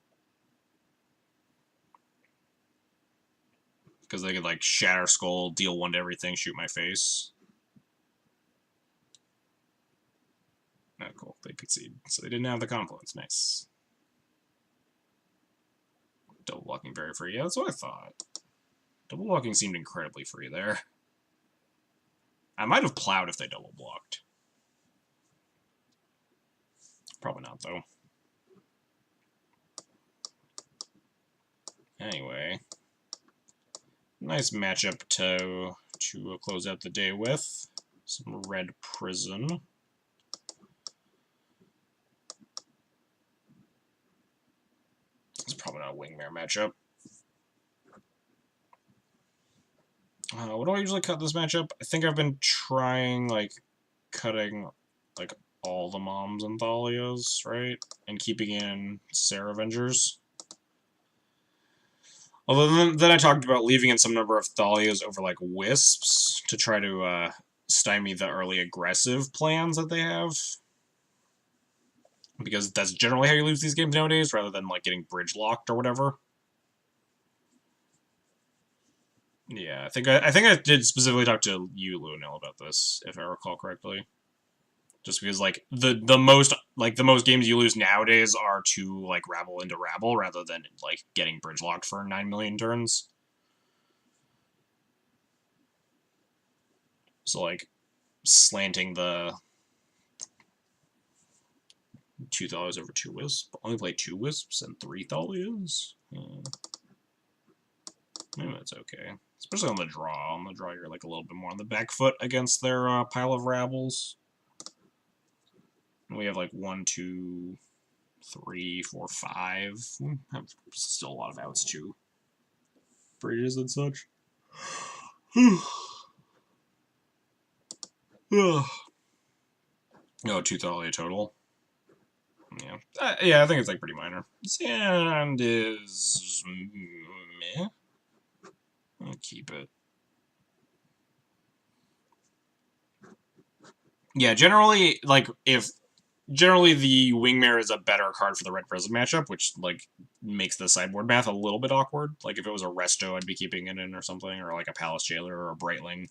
Because they could, like, Shatter Skull, deal 1 to everything, shoot my face. Oh, cool. They concede. So they didn't have the Confluence. Nice. Double blocking very free. Yeah, that's what I thought. Double blocking seemed incredibly free there. I might have plowed if they double blocked. Probably not, though. Anyway. Nice matchup to close out the day with. Some Red Prison. It's probably not a Wingmare matchup. What do I usually cut this matchup? I think I've been trying, like, cutting, like, all the Moms and Thalias, right? And keeping in Sarah Avengers. Although then I talked about leaving in some number of Thalias over, like, Wisps to try to stymie the early aggressive plans that they have. Because that's generally how you lose these games nowadays, rather than like getting bridge locked or whatever. Yeah, I think I did specifically talk to you, Lunel, about this, if I recall correctly. Just because like the most games you lose nowadays are to like rabble into rabble rather than like getting bridge locked for 9 million turns. So like slanting the $2 over 2 wisps. Only play 2 wisps and 3 Thalias? Maybe that's okay. Especially on the draw. On the draw, you're like a little bit more on the back foot against their pile of rabbles. And we have like 1, 2, 3, 4, 5. We have still a lot of outs too. Bridges and such. Oh, 2 Thalia total. Yeah. Yeah, I think it's like pretty minor. Sand is meh. I'll keep it. Yeah, generally, like, generally the Wingmare is a better card for the red present matchup, which, like, makes the sideboard math a little bit awkward. Like, if it was a Resto, I'd be keeping it in or something, or like a Palace Jailer or a Brightling.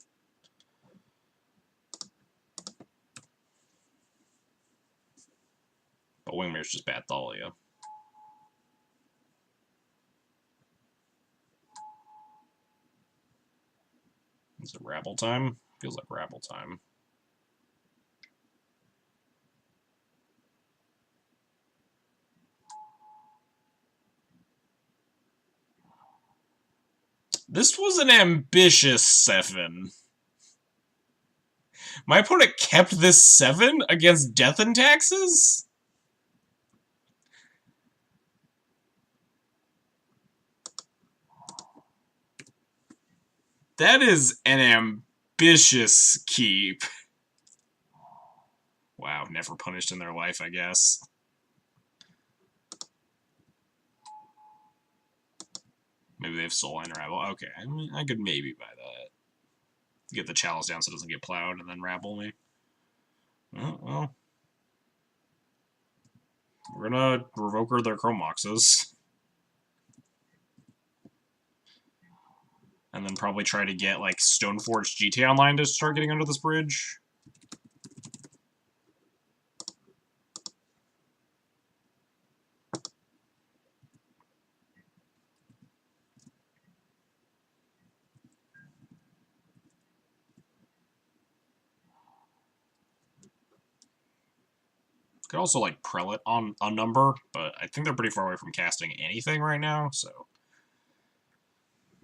But Wingmare's just bad Thalia. Is it Rabble time? Feels like Rabble time. This was an ambitious 7. My opponent kept this 7 against Death and Taxes? That is an ambitious keep. Wow, never punished in their life, I guess. Maybe they have Soulline Rabble. Okay, I mean, I could maybe buy that. Get the Chalice down so it doesn't get plowed, and then Rabble me. Well. We're gonna Revoker their Chrome Moxes. And then probably try to get, like, Stoneforge GT online to start getting under this bridge. Could also, like, Prelate on a number, but I think they're pretty far away from casting anything right now, so...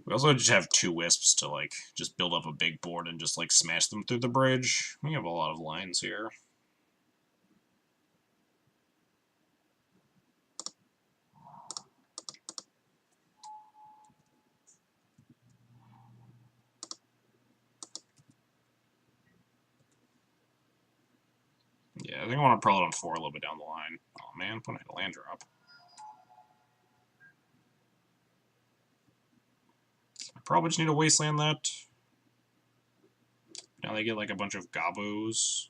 We also just have 2 Wisps to, like, just build up a big board and just, like, smash them through the bridge. We have a lot of lines here. Yeah, I think I want to Prelate on 4 a little bit down the line. Oh man, put a land drop. I probably just need to Wasteland that. Now they get like a bunch of Gobos,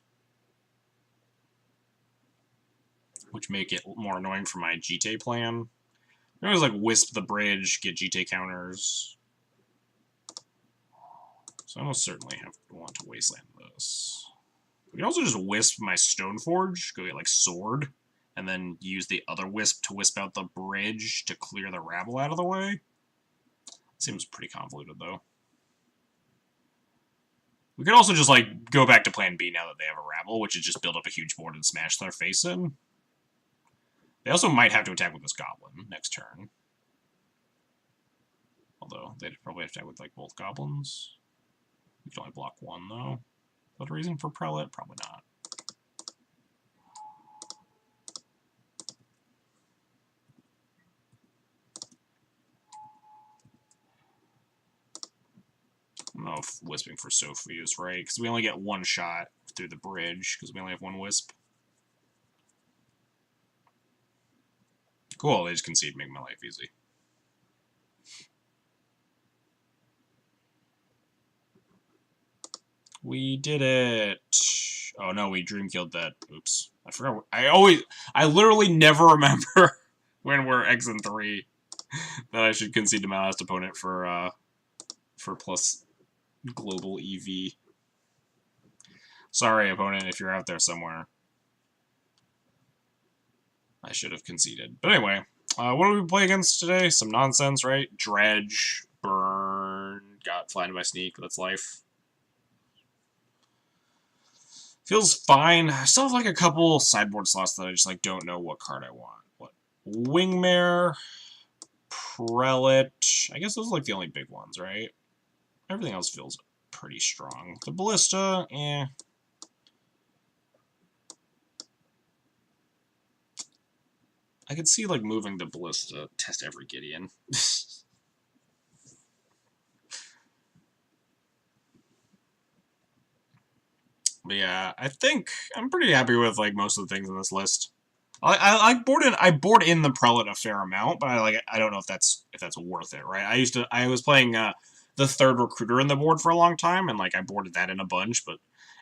which make it more annoying for my GT plan. I always like Wisp the bridge, get GT counters. So I almost certainly want to Wasteland this. We can also just Wisp my Stoneforge, go get like Sword, and then use the other Wisp to Wisp out the bridge to clear the Rabble out of the way. Seems pretty convoluted though. We could also just like go back to plan B now that they have a Rabble, which is just build up a huge board and smash their face in. They also might have to attack with this Goblin next turn. Although, they'd probably have to attack with like both Goblins. We can only block 1 though. Is that a reason for Prelate? Probably not. I don't know if Wisping for Sophie is right, because we only get 1 shot through the bridge, because we only have 1 Wisp. Cool, they just concede, make my life easy. We did it. Oh no, we dream killed that. Oops. I forgot. I literally never remember when we're X and 3 that I should concede to my last opponent for plus global EV. Sorry, opponent, if you're out there somewhere. I should have conceded. But anyway, what do we play against today? Some nonsense, right? Dredge, burn, got flattened by sneak. That's life. Feels fine. I still have like a couple sideboard slots that I just like don't know what card I want. What? Wingmare, Prelate. I guess those are like the only big ones, right? Everything else feels pretty strong. The Ballista, eh. I could see like moving the Ballista, test every Gideon. But yeah, I think I'm pretty happy with like most of the things in this list. I board in the Prelate a fair amount, but I don't know if that's worth it, right? I was playing the third Recruiter in the board for a long time, and like I boarded that in a bunch, but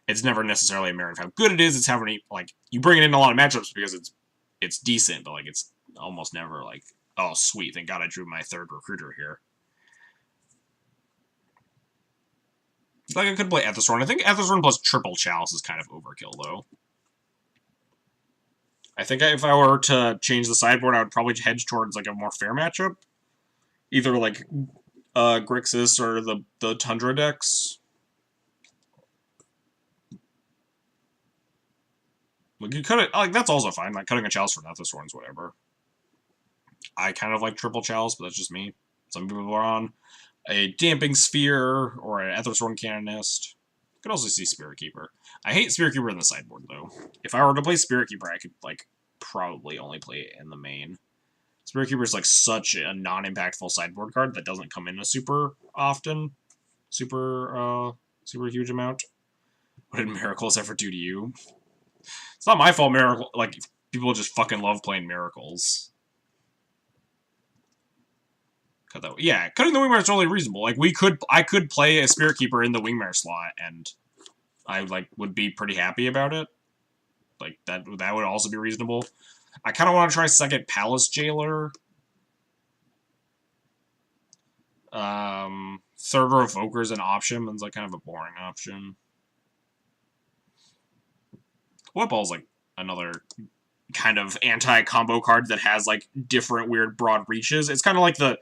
it's never necessarily a merit of how good it is. It's how many like you bring it in a lot of matchups because it's decent, but like it's almost never like, oh sweet, thank God I drew my third Recruiter here. Like I could play Ethosworn. I think Ethosworn plus triple Chalice is kind of overkill though. I think if I were to change the sideboard, I would probably hedge towards like a more fair matchup. Either like Grixis or the Tundra decks. Like you cut it, like that's also fine. Like cutting a Chalice for Ethosworns, whatever. I kind of like triple Chalice, but that's just me. Some people are on a Damping Sphere or an Ethosworn Canonist. Could also see Spirit Keeper. I hate Spirit Keeper in the sideboard though. If I were to play Spirit Keeper, I could like probably only play it in the main. Spirit Keeper is like such a non-impactful sideboard card that doesn't come in a super often, super huge amount. What did Miracles ever do to you? It's not my fault. Miracle, like people just fucking love playing Miracles. Cut that. Yeah, cutting the Wingmare is totally reasonable. Like I could play a Spirit Keeper in the Wingmare slot, and I like would be pretty happy about it. Like that would also be reasonable. I kind of want to try second Palace Jailer. Third Revoker is an option, but it's like kind of a boring option. What Ball is like another kind of anti-combo card that has like different weird broad reaches. It's kind of like the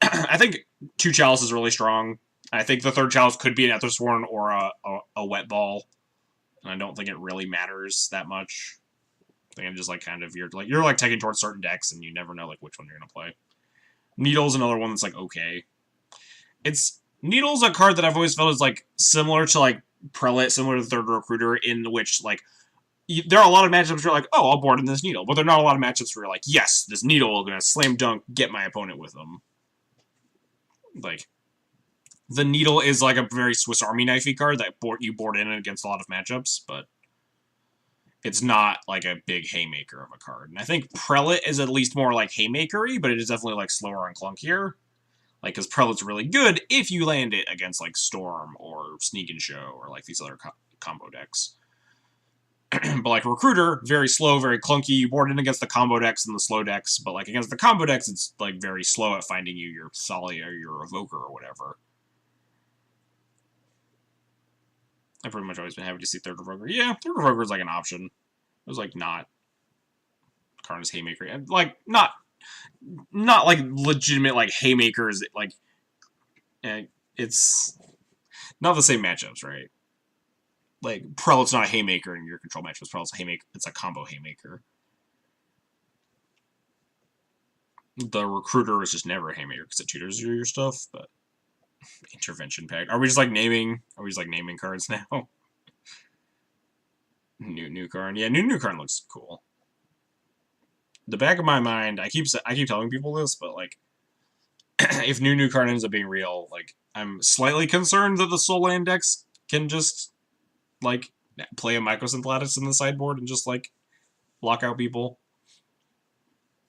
I think 2 Chalice is really strong. I think the 3rd Chalice could be an Ethosworn or a Wet Ball. And I don't think it really matters that much. I think I'm just like kind of you're like taking towards certain decks and you never know like which one you're gonna play. Needle's another one that's like okay. Needle's a card that I've always felt is like similar to like Prelate, similar to the 3rd Recruiter, in which like there are a lot of matchups where you're like, oh, I'll board in this Needle, but there are not a lot of matchups where you're like, yes, this Needle is gonna slam dunk, get my opponent with them. Like the Needle is like a very Swiss Army knifey card that you board in against a lot of matchups, but it's not like a big haymaker of a card. And I think Prelate is at least more like haymakery, but it is definitely like slower and clunkier. Like, because Prelate's really good if you land it against like Storm or Sneak and Show or like these other combo decks. But like Recruiter, very slow, very clunky. You board in against the combo decks and the slow decks, but like against the combo decks, it's like very slow at finding you your Thalia or your Evoker or whatever. I've pretty much always been happy to see 3rd Revoker. Yeah, 3rd Revoker is like an option. It was like not Karna's Haymaker. And like not like legitimate like Haymakers. Like it's not the same matchups, right? Like Prelate's not a Haymaker in your control matchups. Prelate's a Haymaker. It's a combo Haymaker. The Recruiter is just never a Haymaker because it tutors your stuff, but Intervention Pact. Are we just like naming cards now? New card. Yeah, new card looks cool. The back of my mind, I keep telling people this, but like if new card ends up being real, like I'm slightly concerned that the Soul Land decks can just like play a Mycosynth Lattice in the sideboard and just like block out people.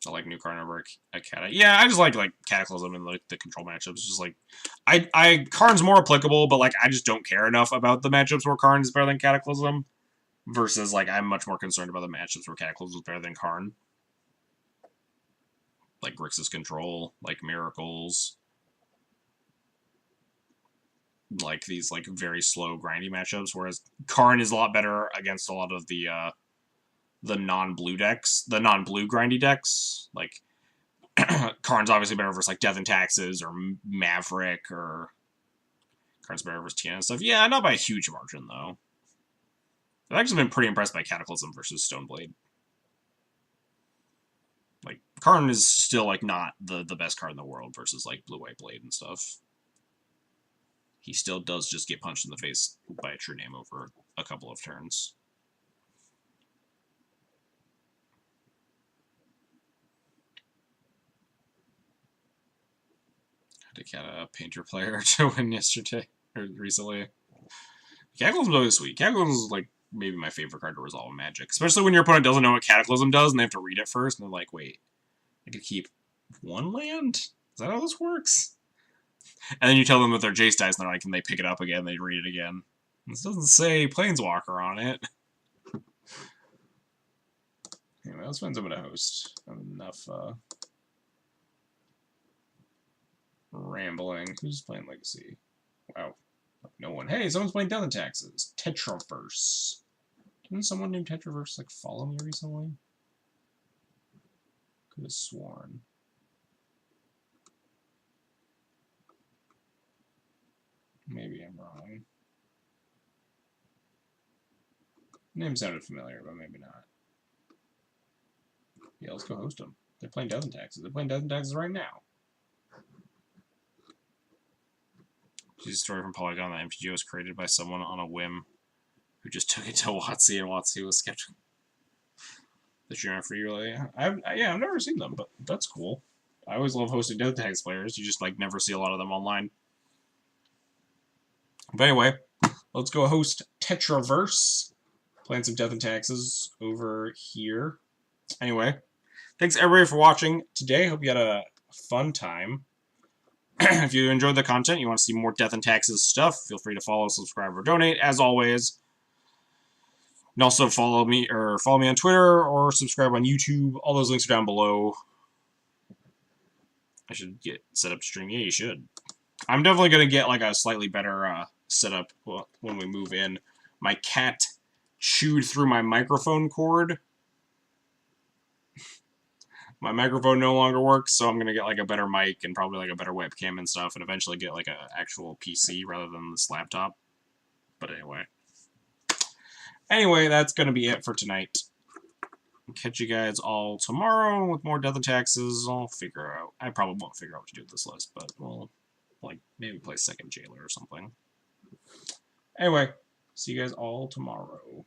I like new card over a cat. Yeah, I just like Cataclysm and like the control matchups. Just like Karn's more applicable, but like I just don't care enough about the matchups where Karn is better than Cataclysm. Versus like I'm much more concerned about the matchups where Cataclysm is better than Karn. Like Grixis control, like Miracles. Like these like very slow grindy matchups, whereas Karn is a lot better against a lot of the non-blue decks, the non-blue grindy decks. Like Karn's obviously better versus like Death and Taxes or Maverick, or Karn's better versus Tiana and stuff. Yeah, not by a huge margin though. I've actually been pretty impressed by Cataclysm versus Stoneblade. Like Karn is still like not the best card in the world versus like Blue White Blade and stuff. He still does just get punched in the face by a True Name over a couple of turns. Had to get a Painter player to win yesterday, or recently. Cataclysm's always sweet. Cataclysm is like maybe my favorite card to resolve in Magic. Especially when your opponent doesn't know what Cataclysm does and they have to read it first, and they're like, wait, I could keep one land? Is that how this works? And then you tell them that they're Jace dice, and they're like, can they pick it up again? They read it again. This doesn't say Planeswalker on it. Anyway, let's find someone to host. Enough rambling. Who's playing Legacy? Wow. No one. Hey, someone's playing Death and Taxes. Tetraverse. Didn't someone named Tetraverse like follow me recently? Could have sworn. Maybe I'm wrong. Name sounded familiar, but maybe not. Yeah, let's go host them. They're playing Death and Taxes. They're playing Death and Taxes right now. She's a story from Polygon that MTG was created by someone on a whim who just took it to WotC, and WotC was skeptical. The Junior for you, yeah, I've never seen them, but that's cool. I always love hosting Death Tags players. You just like never see a lot of them online. But anyway, let's go host Tetraverse. Playing some Death and Taxes over here. Anyway, thanks everybody for watching today. Hope you had a fun time. If you enjoyed the content, you want to see more Death and Taxes stuff, feel free to follow, subscribe, or donate. As always, and also follow me on Twitter or subscribe on YouTube. All those links are down below. I should get set up to stream. Yeah, you should. I'm definitely gonna get like a slightly better setup when we move in. My cat chewed through my microphone cord. My microphone no longer works, so I'm gonna get like a better mic and probably like a better webcam and stuff, and eventually get like an actual PC rather than this laptop. But anyway, that's gonna be it for tonight. Catch you guys all tomorrow with more Death and Taxes. I'll figure out. I probably won't figure out what to do with this list, but we'll like maybe play Second Jailer or something. Anyway, see you guys all tomorrow.